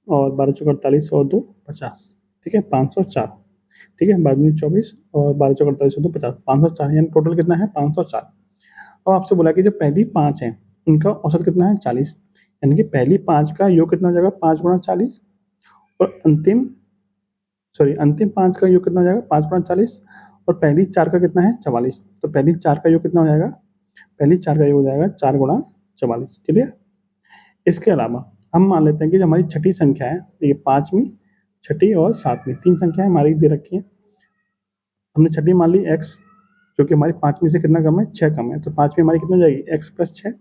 A: और 12 चौक 48 और 2 50, ठीक है 504, ठीक है 12 दूनी 24 और 12 चौक 48 और 2 50, 504, यानी टोटल कितना है 504। अब आपसे बोला कि जो पहली 5 है उनका औसत कितना है 40, यानी कि पहली 5 का योग कितना हो जाएगा 5 गुणा 40, और अंतिम 5 का योग कितना हो जाएगा 5 गुणा 40, और पहली 4 का कितना है 44, तो पहली 4 का योग कितना हो जाएगा, पहली 4 का योग हो जाएगा 4 गुणा 44, क्लियर। इसके अलावा हम मान लेते हैं कि जो हमारी छठी संख्या है, ये 5वीं, छठी और 7वीं, 3 संख्याएं हमारी दे रखी हैं। हमने छठी मान ली x, जो कि हमारी 5वीं से कितना कम है 6 कम है, तो 5वीं हमारी कितनी हो जाएगी x प्लस 6,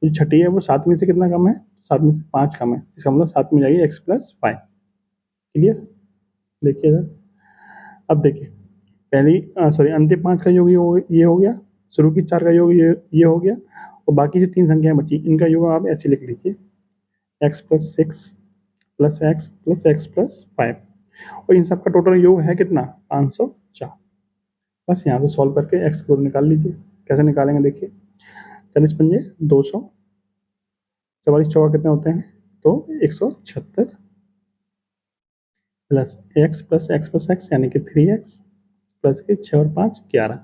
A: जो छठी है वो 7वीं से कितना कम है, 7वीं से 5 कम है, इसका मतलब 7वीं हो जाएगी x प्लस 5, क्लियर। देखिए इधर, अब देखिए पहली अंतिम 5 का योग ये हो गया, शुरू की 4 का योग ये हो गया, और बाकी जो 3 संख्याएं बची इनका योग आप ऐसे लिख लीजिए x plus 6 plus x plus x plus 5, और इन सब का टोटल योग है कितना 504। बस यहाँ से सॉल्व करके एक्स को निकाल लीजिए, कैसे निकालेंगे देखिए, 40 पंजे 200, 44 चौका कितने होते हैं, तो 176 प्लस एक्स प्लस एक्स यानी कि 3x प्लस के 6 और 5 11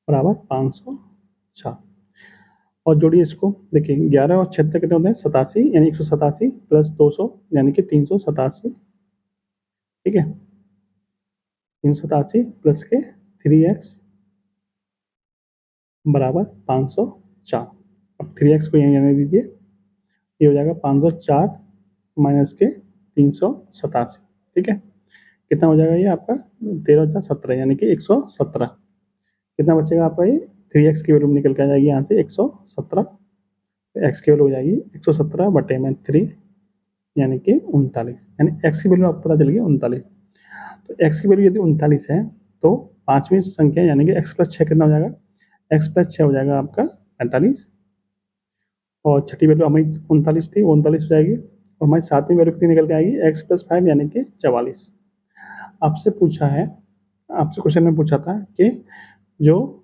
A: बराबर 504, और जोड़िए इसको, देखिए 11 और 76 कितने होते हैं 87, यानी 187 प्लस 200 यानी कि 387, ठीक है 387 प्लस के 3x बराबर 504। अब 3x को यहीं रहने दीजिए, ये हो जाएगा 504 माइनस के 387, ठीक है, कितना हो जाएगा ये आपका 13×17 यानी कि 117, कितना बचेगा आपका ये 3x की वैल्यू निकल के आ जाएगी यहाँ से 117, तो x की वैल्यू हो जाएगी 117 बटे में 3 यानी कि 39, यानी x की वैल्यू आपको पता चल गई 39। तो x की वैल्यू यदि 39 है तो पांचवी संख्या यानी कि x प्लस 6 कितना हो जाएगा, x प्लस 6 हो जाएगा आपका 45, और छठी वैल्यू हमारी 39 थी, वो 39 हो जाएगी, और हमारी सातवीं वैल्यू कितनी निकल के आएगी, x प्लस 5 यानी कि 44। आपसे पूछा है, आपसे क्वेश्चन में पूछा था कि जो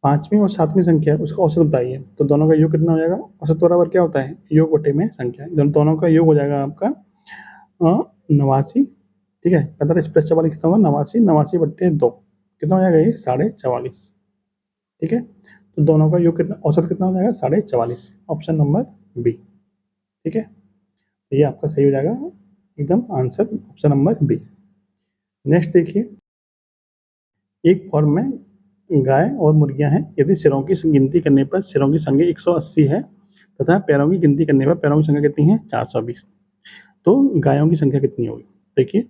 A: पांचवी और सातवीं संख्या है उसका औसत बताइए, तो दोनों का योग कितना हो जाएगा, औसत बराबर क्या होता है, योग बटे में संख्या, दोनों का योग हो जाएगा आपका 89, ठीक है, 45 प्लस 44 कितना होगा 89, 89 बट्टे 2 कितना हो जाएगा ये 44.5, ठीक है, तो दोनों का योग कितना, औसत कितना हो जाएगा 44.5, ऑप्शन नंबर बी, ठीक है, तो ये आपका सही हो जाएगा एकदम answer, option number B. Next देखिए, एक फॉर्म में गाय और मुर्गियां हैं, यदि सिरों की गिनती करने पर सिरों की संख्या 180 है तथा पैरों की गिनती करने पर पैरों की संख्या कितनी है 420, तो गायों की संख्या कितनी होगी। देखिए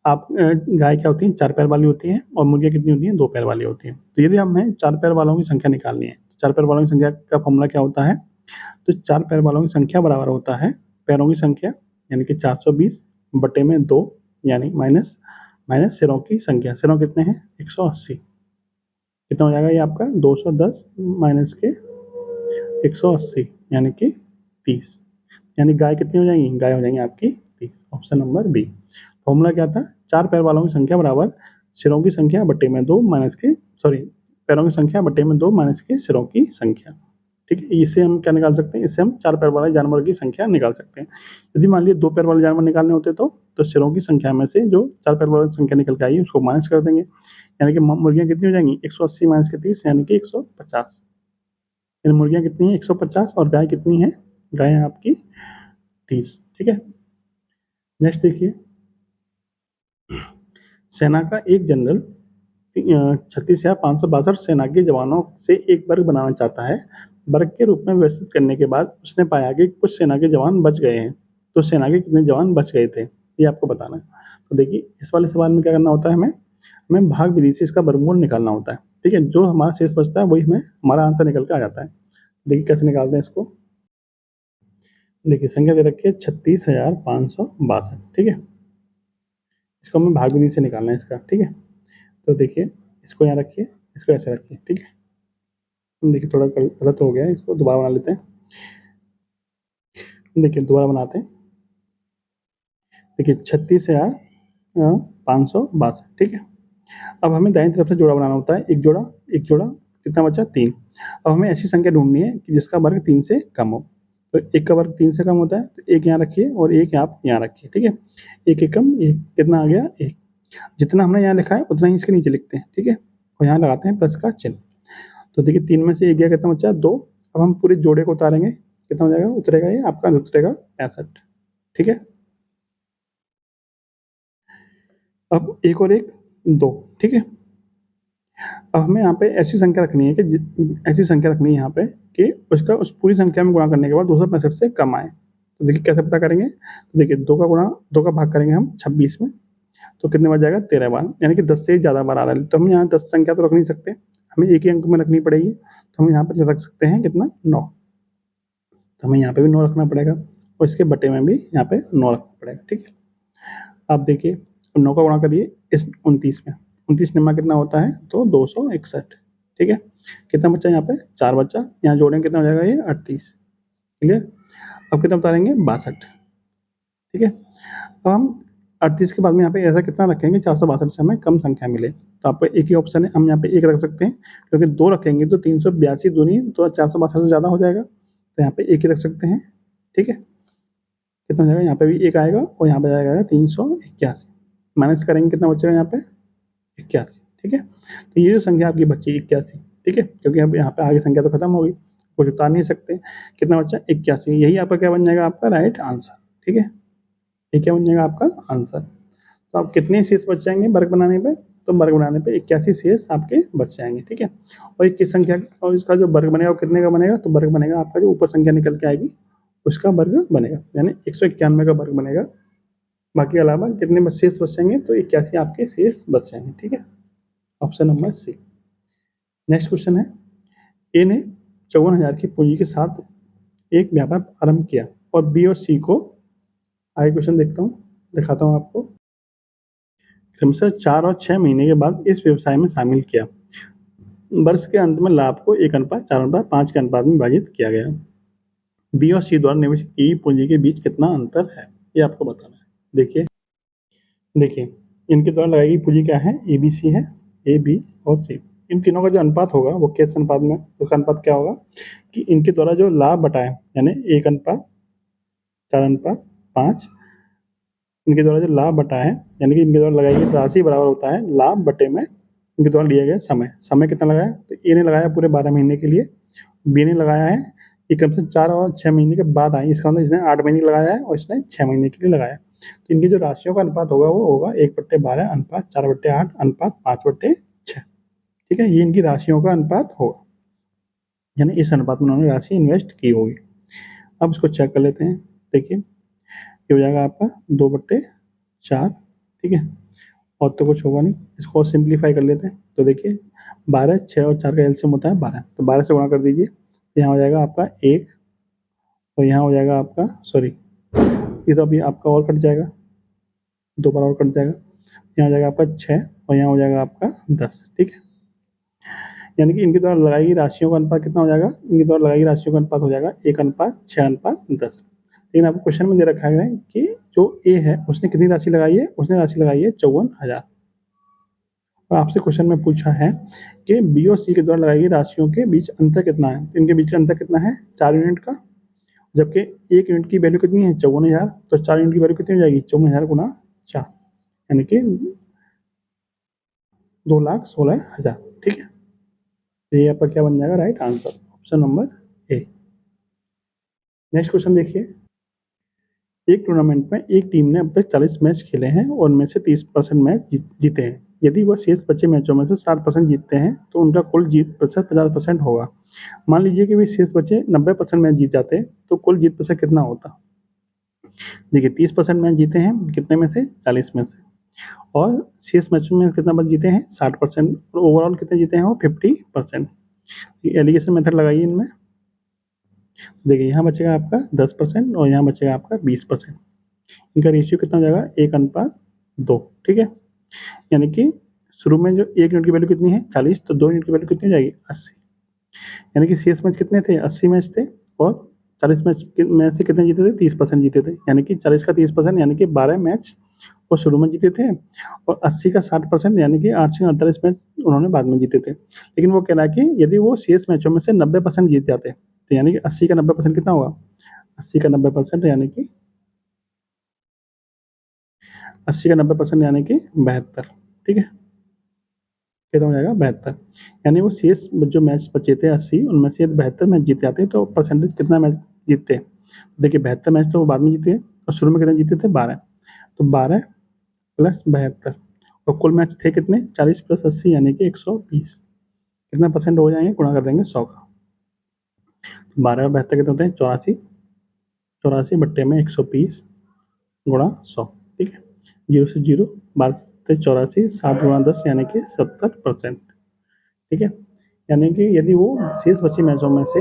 A: आप गाय क्या होती है, 4 पैर वाली होती है, और मुर्गियां कितनी होती हैं, 2 पैर वाली होती हैं। तो यदि हमें 4 पैर वालों की संख्या निकालनी है, 4 पैर वालों की संख्या का फॉर्मूला क्या होता है, तो 4 पैर वालों की संख्या बराबर होता है पैरों की संख्या यानी कि 420 बटे में 2 यानी माइनस सिरों की संख्या, सिरों कितने हैं 180, कितना हो जाएगा ये आपका 210 माइनस के 180 यानी कि 30, यानी गाय कितनी हो जाएंगी, गाय हो जाएंगी आपकी 30, ऑप्शन नंबर बी। फॉर्मूला क्या था, 4 पैर वालों की संख्या बराबर सिरों की संख्या बटे में 2 माइनस के पैरों की संख्या बटे में 2 माइनस के सिरों की संख्या, ठीक है, इससे हम क्या निकाल सकते हैं, इससे हम 4 पैर वाले जानवर की संख्या निकाल सकते हैं। यदि मान लीजिए 2 पैर वाले जानवर निकालने होते तो सिरों की संख्या में से जो 4 पैर वाली संख्या निकल के आई उसको माइनस कर देंगे, यानी कि मुर्गियां कितनी हो जाएंगी 180 माइनस के 30 यानी कि 150, यानी मुर्गियां कितनी है 150 और गाय कितनी है, गाय है आपकी 30, ठीक है। नेक्स्ट देखिए, सेना का एक जनरल 36,562 सेना के जवानों से एक वर्ग बनाना चाहता है, वर्ग के रूप में व्यवस्थित करने के बाद उसने पाया कि कुछ सेना के जवान बच गए हैं, तो सेना के कितने जवान बच गए थे ये आपको बताना है। तो देखिए इस वाले सवाल में क्या करना होता है, हमें भाग विधि से इसका वर्गमूल निकालना होता है, ठीक है, जो हमारा शेष बचता है वही हमें हमारा आंसर निकल के आ जाता है। देखिए कैसे निकालते हैं इसको, देखिए संख्या दे रखी है 36,562, ठीक है, इसको हमें भाग विधि से निकालना है इसका, ठीक है, तो देखिए इसको यहाँ रखिए, इसको ऐसे रखिए, ठीक है, देखिए थोड़ा गलत हो गया है, इसको दोबारा बना लेते हैं, देखिए दोबारा बनाते हैं, देखिए 36,562, ठीक है, अब हमें दाईं तरफ से जोड़ा बनाना होता है, एक जोड़ा कितना बचा 3, अब हमें ऐसी संख्या ढूंढनी है कि जिसका वर्ग 3 से कम हो, तो एक का वर्ग 3 से कम होता है, तो एक यहाँ रखिए और एक आप यहाँ रखिए, ठीक है, एक कम एक कितना आ गया 1, जितना हमने यहाँ लिखा है उतना ही इसके नीचे लिखते हैं, ठीक है, और यहाँ लगाते हैं प्लस का चिन्ह, तो देखिए 3 में से 1 गया कितना बचा 2, अब हम पूरे जोड़े को उतारेंगे, कितना हो जाएगा उतरेगा ये आपका उतरेगा 65, ठीक है, अब एक और एक 2, ठीक है, अब हमें यहाँ पे ऐसी संख्या रखनी है कि ऐसी संख्या रखनी है यहाँ पे कि उसका उस पूरी संख्या में गुणा करने के बाद 265 से कम आए, तो देखिए कैसे पता करेंगे, तो देखिए 2 का भाग करेंगे हम 26 में, तो कितने बार जाएगा 13 बार, यानी कि 10 से ज़्यादा बार आ रहा है, तो हम यहाँ 10 संख्या तो रख नहीं सकते, हमें एक ही अंक में रखनी पड़ेगी, तो हम यहाँ पर रख सकते हैं कितना 9, तो हमें यहाँ पे भी 9 रखना पड़ेगा और इसके बटे में भी यहाँ पे 9 रखना पड़ेगा, ठीक है। अब देखिए 9 का गुणा करिए इस 29 में, 29 निम्मा कितना होता है तो 261, ठीक है, कितना बच्चा यहाँ पे 4 बच्चा, यहाँ जोड़ेंगे कितना हो जाएगा ये 38, क्लियर, अब कितना उतारेंगे 62, ठीक है, अब हम 38 के बाद में यहाँ पे ऐसा कितना रखेंगे 462 से हमें कम संख्या मिले, तो आपको एक ही ऑप्शन है, हम यहाँ पे एक रख सकते हैं, क्योंकि 2 रखेंगे तो 382 दूनी तो 462 से ज़्यादा हो जाएगा, तो यहाँ पे एक ही रख सकते हैं, ठीक है, कितना हो जाएगा यहाँ पे भी एक आएगा और यहाँ पे जाएगा 381, माइनस करेंगे कितना बचेगा यहाँ पे 81, ठीक है, तो ये जो संख्या आपकी बची 81, ठीक है, क्योंकि अब यहाँ पे आगे संख्या तो खत्म होगी, कुछ उतार नहीं सकते, कितना बचा 81, यही आपका क्या बन जाएगा आपका राइट आंसर, ठीक है, ये क्या बन जाएगा आपका आंसर। तो आप कितने शेष बच जाएंगे वर्ग बनाने पे, तो वर्ग बनाने पे 81 शेष आपके बच जाएंगे, ठीक है, और किस संख्या और इसका जो वर्ग बनेगा वो कितने का बनेगा, तो वर्ग बनेगा आपका जो ऊपर संख्या निकल के आएगी उसका वर्ग बनेगा, यानी 191 का वर्ग बनेगा, बाकी अलावा कितने बस शेष बच जाएंगे, तो 81 आपके शेष बच जाएंगे, ठीक है, option number C. Next question है, ए ने 54,000 की पूंजी के साथ एक व्यापार आरंभ किया और बी और सी को, आगे क्वेश्चन देखता हूँ दिखाता हूँ आपको, क्रमशः 4 और 6 महीने के बाद इस व्यवसाय में शामिल किया। वर्ष के अंत में लाभ को 1:4:5 के अनुपात में विभाजित किया गया। बी और सी द्वारा निवेशित की गई पूंजी के बीच कितना अंतर है, ये आपको बताना है। देखिए देखिए इनके द्वारा लगाई गई पूंजी क्या है, ए बी सी है, ए बी और सी। इन तीनों का जो अनुपात होगा वो किस अनुपात में, उसका अनुपात क्या होगा कि इनके द्वारा जो लाभ बटाए यानी 1:4:5, इनके द्वारा जो लाभ बटा है यानी कि इनके द्वारा लगाई गई राशि बराबर होता है लाभ बटे में इनके द्वारा लिया गया समय। समय कितना लगाया, तो ए ने लगाया पूरे 12 महीने के लिए, बी ने लगाया है ये कम से 4 और 6 महीने के बाद आई, इसका मतलब इसने 8 महीने लगाया है और इसने 6 महीने के लिए लगाया। तो इनकी जो राशियों का अनुपात होगा वो होगा 1/12 अनुपात 4/8 अनुपात 5/6। ठीक है, ये इनकी राशियों का अनुपात होगा, यानी इस अनुपात में उन्होंने राशि इन्वेस्ट की होगी। अब इसको चेक कर लेते हैं। देखिए ये हो जाएगा आपका 2/4। ठीक है, और तो कुछ होगा नहीं, इसको और सिंप्लीफाई कर लेते हैं। तो देखिए 12, 6 और 4 का एलसीएम होता है 12, तो 12 से गुणा कर दीजिए। यहाँ हो जाएगा आपका 1 और यहाँ हो जाएगा आपका सॉरी ये तो अभी आपका और कट जाएगा, 2 बार और कट जाएगा। यहाँ हो जाएगा आपका 6 और यहाँ हो जाएगा आपका 10। ठीक है, यानी कि इनके द्वारा लगाई गई राशियों का अनुपात कितना हो जाएगा, इनके द्वारा लगाई गई राशियों का अनुपात हो जाएगा 1:6:10। लेकिन आपको क्वेश्चन में दे रखा है कि जो ए है उसने कितनी राशि लगाई है, उसने राशि लगाई है 54,000। और आपसे क्वेश्चन में पूछा है कि बी और सी के द्वारा लगाई गई राशियों के बीच अंतर कितना है। इनके बीच अंतर कितना है, 4 यूनिट का, जबकि 1 यूनिट की वैल्यू कितनी है 54,000, तो 4 यूनिट की वैल्यू कितनी हो जाएगी 54,000 गुना 4 यानी कि 2,16,000। ठीक है, तो ये आपका क्या बन जाएगा right answer, option number A. Next question देखिए, एक टूर्नामेंट में एक टीम ने अब तक 40 मैच खेले हैं और उनमें से 30% मैच जीते हैं। यदि वह शेष बचे मैचों में से 60% जीतते हैं तो उनका कुल जीत प्रतिशत 50% होगा। मान लीजिए कि वे शेष बचे 90% मैच जीत जाते तो कुल जीत प्रतिशत कितना होता। देखिए 30% मैच जीते हैं कितने में से, 40 में से, और शेष मैचों में कितना मैच जीते हैं 60%, और ओवरऑल कितने जीते हैं वो 50%। एलिगेशन मेथड लगाइए इनमें। देखिए यहाँ बचेगा आपका 10% और यहाँ बचेगा आपका 20%। इनका रेशियो कितना हो जाएगा 1:2। ठीक है, यानी कि शुरू में जो 1 यूनिट की वैल्यू कितनी है 40, तो 2 यूनिट की वैल्यू कितनी हो जाएगी 80। यानी कि शेष मैच कितने थे 80 मैच थे, और 40 मैच में से कितने जीते थे 30% जीते थे, यानी कि 40 का 30% यानी कि 12 मैच वो शुरू में जीते थे, और 80 का 60% यानी कि 8 से 48 मैच उन्होंने बाद में जीते थे। लेकिन वो कह रहा है कि यदि वो शेष मैचों में से 90% जीत जाते तो यानी कि 80 का 90% कितना होगा, 80 का 90% यानी कि 80 का 90% यानी कि 72। ठीक है, कितना हो जाएगा 72, यानी वो शेष जो मैच बचे थे 80 उनमें से 72 मैच जीत जाते तो परसेंटेज कितना मैच जीतते। देखिए 72 मैच तो वो बाद में जीते और शुरू में कितने जीते थे 12, तो 12 प्लस 72 और कुल मैच थे कितने 40 प्लस 80 यानी कि 120। कितना परसेंट हो जाएंगे, गुणा कर देंगे 100 का। 12 और 72 कितने होते हैं 84, 84 बट्टे में 120 गुणा 100। ठीक है, 0 से 0, 12 से 84, 7 गुणा 10 यानी कि 70%। ठीक है, यानी कि यदि वो शेष बचे मैचों में से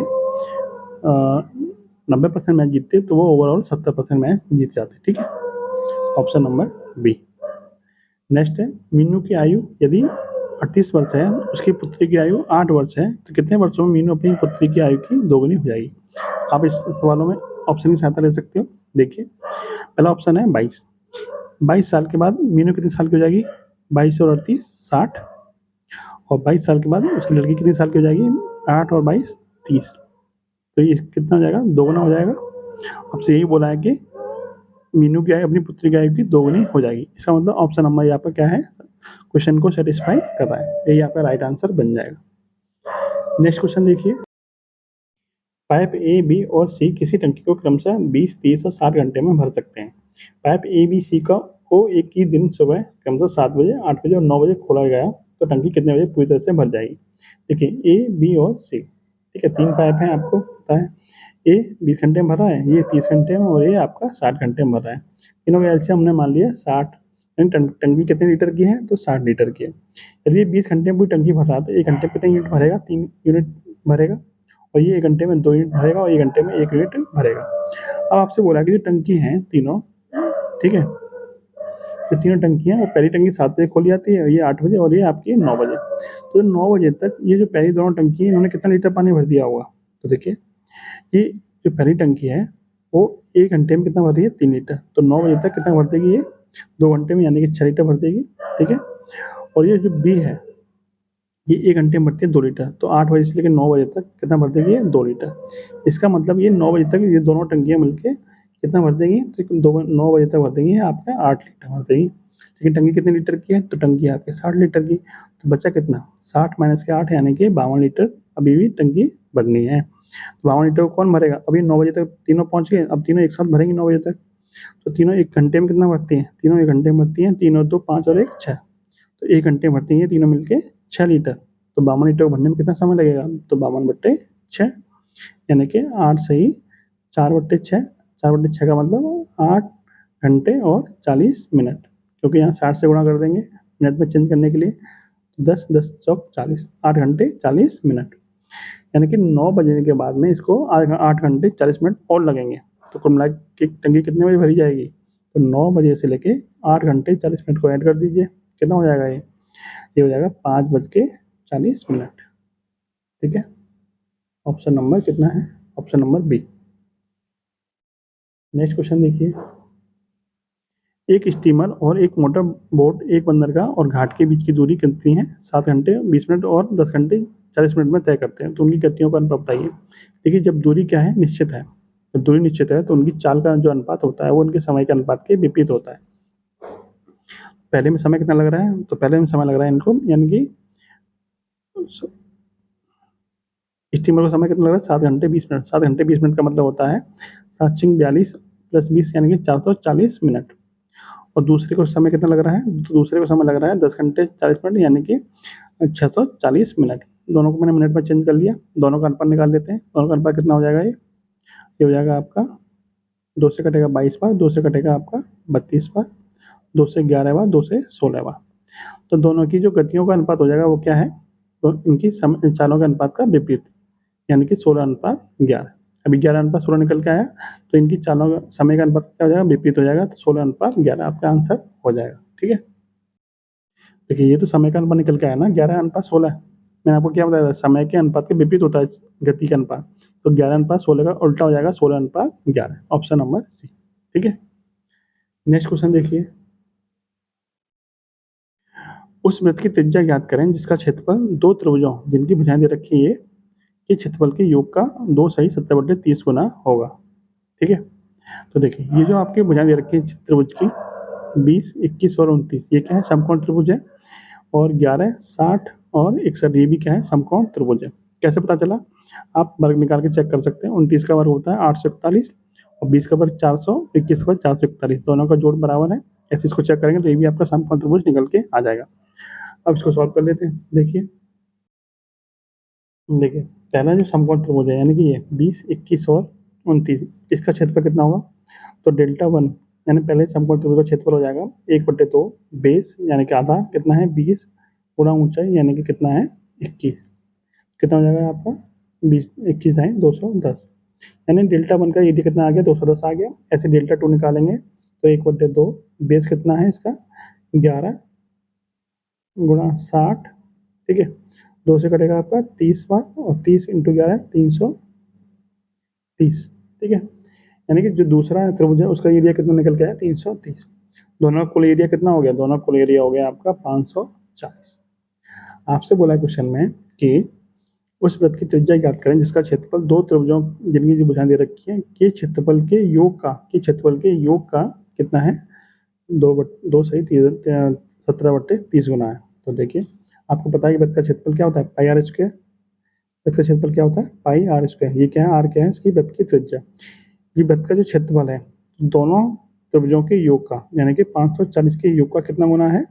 A: 90% मैच जीतते तो वो ओवरऑल 70% मैच जीत जाते। ठीक है, ऑप्शन नंबर बी। नेक्स्ट है, मीनू की आयु यदि 38 वर्ष है, उसकी पुत्री की आयु 8 वर्ष है, तो कितने वर्षों में मीनू अपनी पुत्री की आयु की दोगुनी हो जाएगी। आप इस सवालों में ऑप्शन की सहायता ले सकते हो। देखिए पहला ऑप्शन है 22 साल के बाद मीनू कितने साल की हो जाएगी, 22 और 38 60, और 22 साल के बाद उसकी लड़की कितनी साल की हो जाएगी 8 और 22 30, तो ये कितना हो जाएगा दोगुना हो जाएगा। आपसे यही बोला है कि मीनू की आयु अपनी पुत्री की आयु की दोगुनी हो जाएगी। इसका मतलब ऑप्शन नंबर यहाँ पर क्या है, क्वेश्चन को सेटिस्फाई कर रहा है, यही आपका राइट आंसर बन जाएगा। नेक्स्ट क्वेश्चन देखिए, पाइप ए बी और सी किसी टंकी को क्रमशः 20, 30 और 60 घंटे में भर सकते हैं। पाइप ए बी सी को एक ही दिन सुबह क्रमशः 7 बजे, 8 बजे और 9 बजे खोला गया तो टंकी कितने बजे पूरी तरह से भर जाएगी। देखिए ए बी और सी, ठीक है, 3 पाइप हैं, आपको पता है ए 20 घंटे में भर रहा है, ये 30 घंटे में, और ये आपका 60 घंटे में भर रहा है। तीनों का एलसीएम हमने मान लिया 60, टंकी कितने लीटर की है तो 60 लीटर की है। यदि ये 20 घंटे में पूरी टंकी भर रहा है तो 1 घंटे में कितने यूनिट भरेगा, 3 यूनिट भरेगा, और ये 1 घंटे में 2 यूनिट भरेगा और 1 घंटे में 1 यूनिट भरेगा। अब आपसे बोला कि जो टंकी है तीनों, ठीक है, जो तीनों टंकी हैं वो पहली टंकी 7 बजे खोली जाती है, ये 8 बजे, और ये आपकी 9 बजे। तो 9 बजे तक ये जो पहली दोनों टंकी है इन्होंने कितना लीटर पानी भर दिया होगा? तो देखिए ये जो पहली टंकी है वो 1 घंटे में कितना भर रही है? 3 लीटर। तो 9 बजे तक कितना भर देगी ये? 2 घंटे में, यानी कि 6 लीटर भर देगी। ठीक है, और ये जो बी है ये 1 घंटे में भरती है 2 लीटर। तो 8 बजे से लेकर 9 बजे तक कितना भर देगी ये? 2 लीटर। इसका मतलब ये 9 बजे तक ये दोनों टंकियाँ मिलके कितना भर देंगी? तो 9 बजे तक भर देंगी आपका 8 लीटर भर देंगी। लेकिन टंकी कितने लीटर की है? तो टंकी आपके 60 लीटर की। तो बचा कितना? 60 माइनस के 8 यानी कि 52 लीटर अभी भी टंकी भरनी है। 52 लीटर को कौन भरेगा? अभी 9 बजे तक तीनों पहुंच गए, अब तीनों एक साथ भरेंगे 9 बजे तक। तो तीनों 1 घंटे में कितना भरती हैं? तीनों 1 घंटे में भरती हैं। 3 और 2 5 और 1 6। तो 1 घंटे में भरती हैं तीनों मिलके 6 लीटर। तो 52 लीटर को भरने में कितना समय लगेगा? तो 52/6, यानी कि 8 सही 4/6। 4/6 का मतलब 8 घंटे और 40 मिनट, क्योंकि यहाँ 60 से गुणा कर देंगे मिनट में चेंज करने के लिए। 10 10 चौक 40, 8 घंटे 40 मिनट, यानी कि 9 बजने के बाद में इसको 8 घंटे 40 मिनट और लगेंगे। तो कुल मिला के टंकी कितने बजे भरी जाएगी? तो 9 बजे से लेके 8 घंटे 40 मिनट को ऐड कर दीजिए, कितना हो जाएगा ये हो जाएगा 5:40। ठीक है, ऑप्शन नंबर कितना है? Option number B. Next question देखिए, एक स्टीमर और एक मोटर बोट एक बंदरगाह और घाट के बीच की दूरी कितनी है? 7 घंटे 20 मिनट और 10 घंटे 40 मिनट में तय करते हैं। तो उनकी गतियों का अनुपात बताइए। देखिए जब दूरी क्या है? निश्चित है। जब दूरी निश्चित है तो उनकी चाल का जो अनुपात होता है वो उनके समय के अनुपात के विपरीत होता है। पहले में समय कितना लग रहा है? तो पहले में समय लग रहा है इनको, यानी कि स्टीमर को समय कितना लग रहा है? 7 घंटे 20 मिनट। 7 घंटे 20 मिनट का मतलब होता है 7×42 + 20 यानी कि 440 मिनट। और दूसरे को समय कितना लग रहा है? दूसरे को समय लग रहा है 10 घंटे 40 मिनट, यानी कि 640 मिनट। दोनों को मैंने मिनट में चेंज कर लिया, दोनों का अनुपात निकाल लेते हैं। दोनों का अनुपात कितना हो जाएगा? ये हो जाएगा आपका 2 से कटेगा 22 बार, 2 से कटेगा आपका 32 बार, 2 से 11 बार, 2 से 16 बार। तो दोनों की जो गतियों का अनुपात हो जाएगा वो क्या है? तो इनकी चालों के अनुपात का विपरीत, यानी कि 16:11। अभी 11:16 निकल के आया, तो इनकी चालों का समय का अनुपात क्या हो जाएगा? विपरीत हो जाएगा। तो 16:11 आपका आंसर हो जाएगा। ठीक है, देखिए ये तो समय का अनुपात निकल के आया ना, 11:16। मैंने आपको क्या बताया था? समय के अनुपात के विपरीत होता है गति का अनुपात। तो 11:16 का उल्टा हो जाएगा 16:11, ऑप्शन नंबर सी। ठीक है, नेक्स्ट क्वेश्चन देखिए, उस वृत्त की त्रिज्या ज्ञात करें जिसका क्षेत्रफल 2 त्रिभुजों जिनकी भुजाएं दे रखी है के क्षेत्रफल के योग का 2 सही 70/30 गुना होगा। ठीक है, तो देखिए ये जो आपकी भुजाएं दे रखी है त्रिभुज की 20, 21 और 29, ये क्या है? समकोण त्रिभुज है। और 11, 60 और 61 ये भी क्या है? समकोण त्रिभुज है। कैसे पता चला? आप वर्ग निकाल के चेक कर सकते हैं। 29 का वर्ग होता है 841 और 20 का वर्ग 400, 21 का वर्ग 441, दोनों का जोड़ बराबर है। ऐसे इसको चेक करेंगे तो ये भी आपका समकोण त्रिभुज निकल के आ जाएगा। अब इसको सॉल्व कर लेते हैं। देखिए देखिए पहला जो समकोण त्रिभुज है, यानी कि ये 20, 21 और 29, इसका क्षेत्रफल कितना होगा? तो डेल्टा 1 यानी पहले समकोण त्रिभुज का क्षेत्रफल हो जाएगा 1/2 बेस, यानी कि आधा कितना है? 20 गुणा ऊंचाई, यानी कि कितना है? 21। कितना हो जाएगा आपका? 20 21 दाएं 210, यानी डेल्टा 1 का एरिया कितना आ गया? 210 आ गया। ऐसे डेल्टा 2 निकालेंगे तो 1/2 बेस कितना है इसका? 11 गुणा 60। ठीक है, 2 से कटेगा आपका 30 बार और 30 × 11 330। ठीक है, यानी कि जो दूसरा त्रिभुज है उसका एरिया कितना निकल के आया? 330। दोनों का कुल एरिया कितना हो गया? दोनों का कुल एरिया हो गया आपका 540। आपसे बोला क्वेश्चन में कि उस वृत्त की त्रिज्या ज्ञात करें जिसका क्षेत्रफल 2 त्रिभुजों जिनकी जो भुजाएं दे रखी है के क्षेत्रफल के योग का कितना है? 2 सही 17/30 गुना है। तो देखिए आपको पता है कि वृत्त का क्षेत्रफल क्या होता है? पाई आर स्क्वायर। वृत्त का क्षेत्रफल क्या होता है? पाई आर स्क्वायर। ये क्या है? आर क्या है? इसकी वृत्त की त्रिज्या। ये वृत्त का जो क्षेत्रफल है दोनों त्रिभुजों के योग का, यानी कि 540 के योग का कितना गुना है?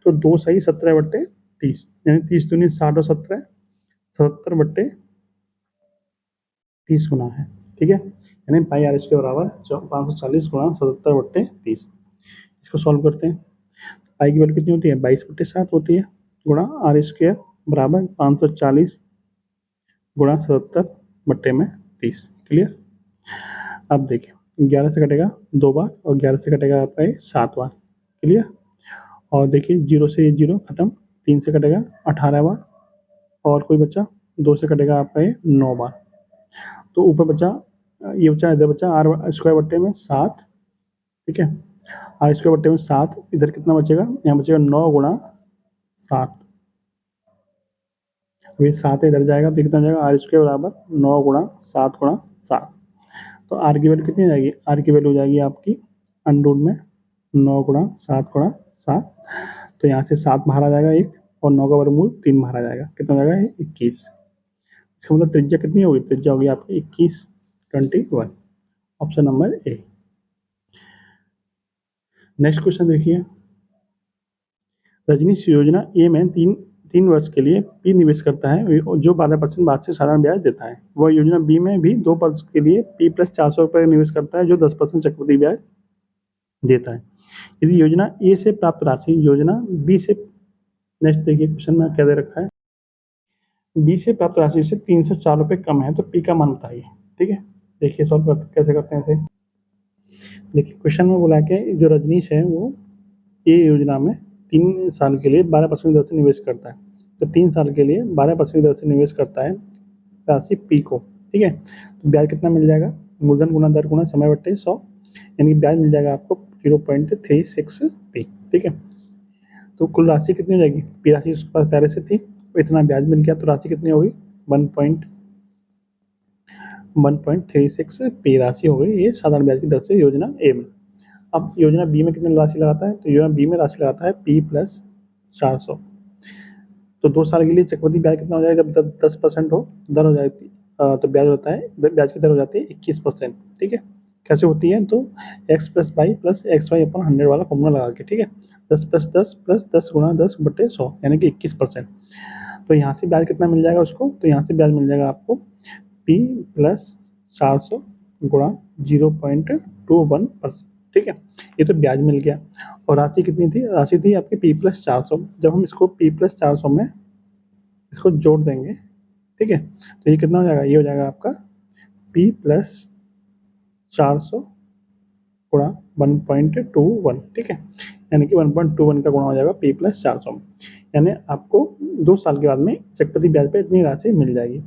A: तो 2 सही 17/30, यानी 30 दूनी 60 और 17 70/30 गुना है। ठीक है, यानी पाई आर स्क्वायर बराबर 540 गुणा 77/30। इसको सॉल्व करते हैं। पाई की वैल्यू कितनी होती है? 22/7 होती है, गुणा आर स्क्वायर बराबर 540 गुणा 77/30। क्लियर? अब देखिए 11 से कटेगा 2 बार और 11 से कटेगा आपका 7 बार। क्लियर? और देखिए 0 से ये 0 खत्म, 3 से कटेगा 18 बार, और कोई बच्चा 2 से कटेगा आपका ये 9 बार। तो ऊपर बचा, ये बचा, इधर बचा आर स्क्वायर बट्टे में 7, ठीक है, आर स्क्वायर बट्टे में 7, इधर कितना बचेगा, यहाँ बचेगा 9 गुणा 7, अभी 7 इधर जाएगा तो कितना हो जाएगा, आर स्क्वायर बराबर 9 गुणा 7 गुणा 7। तो आर की वैल्यू कितनी हो जाएगी, आर की वैल्यू हो जाएगी आपकी अंडर में 9 गुणा 7 गुणा 7। तो यहाँ से 7 बाहर आ जाएगा एक, और 9 का वर्गमूल 3 बाहर आ जाएगा, कितना हो जाएगा 21। इसका मतलब त्रिज्या कितनी होगी, त्रिज्या होगी आपकी 21, 21। Option number A. Next question देखिए, रजनीश योजना ए में तीन वर्ष के लिए पी निवेश करता है जो 12% बाद से साधारण ब्याज देता है। वह योजना बी में भी 2 वर्ष के लिए पी प्लस 400 रुपये निवेश करता है जो 10% चक्रवृद्धि ब्याज देता है। यदि योजना ए से प्राप्त राशि योजना बी से, नेक्स्ट देखिए क्वेश्चन में क्या दे रखा है, बी से प्राप्त राशि से 304 रुपये कम है तो पी का मान बताइए। ठीक है, देखिए सॉल्व कैसे करते हैं इसे। देखिए क्वेश्चन में बोला कि जो रजनीश है वो ए योजना में 3 साल के लिए 12% दर से निवेश करता है। तो 3 साल के लिए 12% दर से निवेश करता है राशि पी को। ठीक है, तो ब्याज कितना मिल जाएगा, मूलधन गुना दर गुना समय बट्टे 100, यानी कि ब्याज मिल जाएगा आपको 0.36 पी। ठीक है, तो कुल राशि कितनी हो जाएगी, पी राशि उसके पास पहले से थी, इतना ब्याज मिल गया तो राशि कितनी होगी 1.36 पी राशि हो गई, ये साधारण ब्याज की दर से योजना ए में। अब योजना बी में कितनी राशि लगाता है, तो योजना बी में राशि लगाता है पी प्लस 400। तो 2 साल के लिए चक्रवृद्धि ब्याज कितना हो जाएगा, जब 10% हो दर हो जाती, तो ब्याज होता है, ब्याज की दर हो जाती है 21%। ठीक है, कैसे होती है, तो x plus Y plus X Y अपन 100 वाला फॉर्मूला लगा के, ठीक है, 10 प्लस 10 प्लस 10 गुणा 10 बटे 100 यानी कि 21%। तो यहाँ से ब्याज कितना मिल जाएगा उसको, तो यहाँ से ब्याज मिल जाएगा आपको p प्लस 400 गुणा 0.21%। ठीक है, ये तो ब्याज मिल गया। और राशि कितनी थी, राशि थी आपकी p प्लस 400। जब हम इसको p प्लस 400 में इसको जोड़ देंगे, ठीक है, तो ये कितना हो जाएगा, ये हो जाएगा आपका p प्लस 400 गुणा 1.21। ठीक है, यानी कि 1.21 का गुणा हो जाएगा p प्लस 400 में, यानी आपको 2 साल के बाद में चक्रवृद्धि ब्याज पे इतनी राशि मिल जाएगी।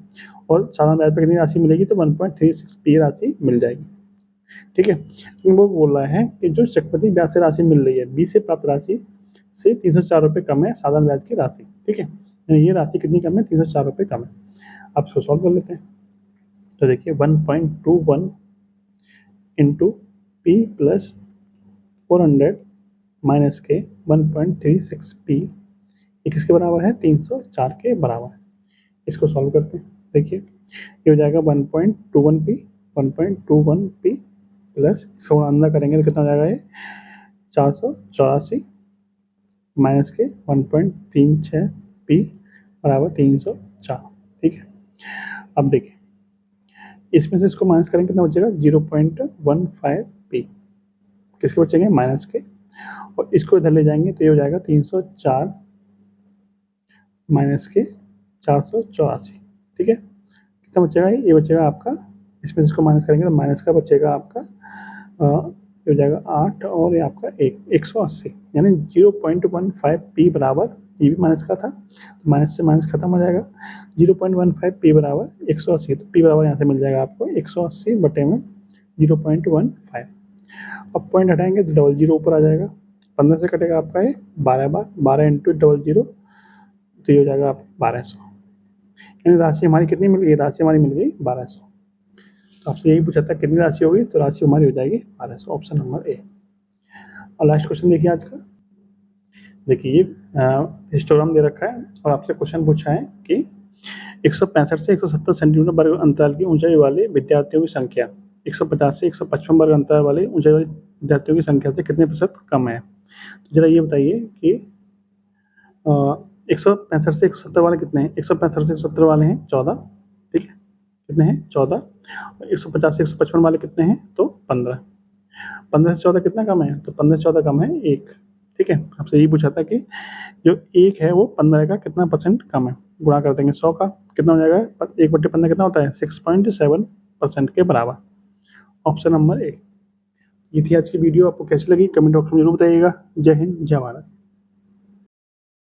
A: और साधारण ब्याज पे कितनी राशि मिलेगी, तो 1.36 पी राशि मिल जाएगी। ठीक है, वो बोल रहा है कि जो चक्रवृद्धि ब्याज से राशि मिल रही है बी से प्राप्त राशि से 304 रुपये कम है साधारण ब्याज की राशि। ठीक है, यानी ये राशि कितनी कम है, 304 रुपये कम है। आप इसको सॉल्व कर लेते हैं। तो देखिए 1.21 इंटू पी प्लस 400 माइनस के 1.36 पी, ये किसके बराबर है, 304 के बराबर है। इसको सॉल्व करते हैं। देखिए ये हो जाएगा 1.21 पी, 1.21 पी प्लस इसको अंदर करेंगे तो कितना हो जाएगा, ये 484 माइनस के 1.36 पी बराबर 304। ठीक है, अब देखिए इसमें से इसको माइनस करेंगे कितना बचेगा, 0.15 पी, किसके बचेंगे, माइनस के, और इसको इधर ले जाएंगे तो ये हो जाएगा 304 माइनस के 484। ठीक है, कितना बचेगा, ये बचेगा आपका, इसमें से इसको माइनस करेंगे तो माइनस का बचेगा आपका ये हो जाएगा 8 और ये आपका 180, यानी 0.15 पी बराबर, ये भी माइनस का था तो माइनस से माइनस खत्म हो जाएगा, 0.15 पी बराबर 180। तो पी बराबर यहाँ से मिल जाएगा आपको 180 बटे में 0.15। अब पॉइंट हटाएंगे तो 00 ऊपर आ जाएगा, 15 से कटेगा आपका ये 12 बार, 12 इंटू 00 तो ये हो जाएगा आपका 1200, यानी राशि हमारी कितनी मिल गई, राशि हमारी मिल गई 1200। तो आपसे यही पूछा था कितनी राशि होगी, तो राशि हमारी हो जाएगी 1200, ऑप्शन नंबर ए। और लास्ट क्वेश्चन देखिए आज का। देखिए ये हिस्टोग्राम दे रखा है और आपसे क्वेश्चन पूछा है कि 165 से 170 सेंटीमीटर वर्ग अंतराल की ऊंचाई वाले विद्यार्थियों की संख्या 150 से 155 वर्ग अंतराल वाले ऊंचाई वाले विद्यार्थियों की संख्या से कितने प्रतिशत कम है। तो जरा ये बताइए कि 165 से 170 वाले कितने हैं, 165 से 170 वाले हैं 14, ठीक है, कितने हैं 14, और 150 से 155 वाले कितने हैं, तो 15, 15 से 14 कितना कम है, तो 15 से 14 कम है 1। ठीक है, आपसे यही पूछा था कि जो 1 है वो 15 का कितना परसेंट कम है, गुणा कर देंगे 100 का, कितना हो जाएगा 1/15 कितना होता है, 6.7% के बराबर, ऑप्शन नंबर ए। ये थी आज की वीडियो, आपको कैसी लगी कमेंट बॉक्स में जरूर बताइएगा। जय हिंद, जय भारत।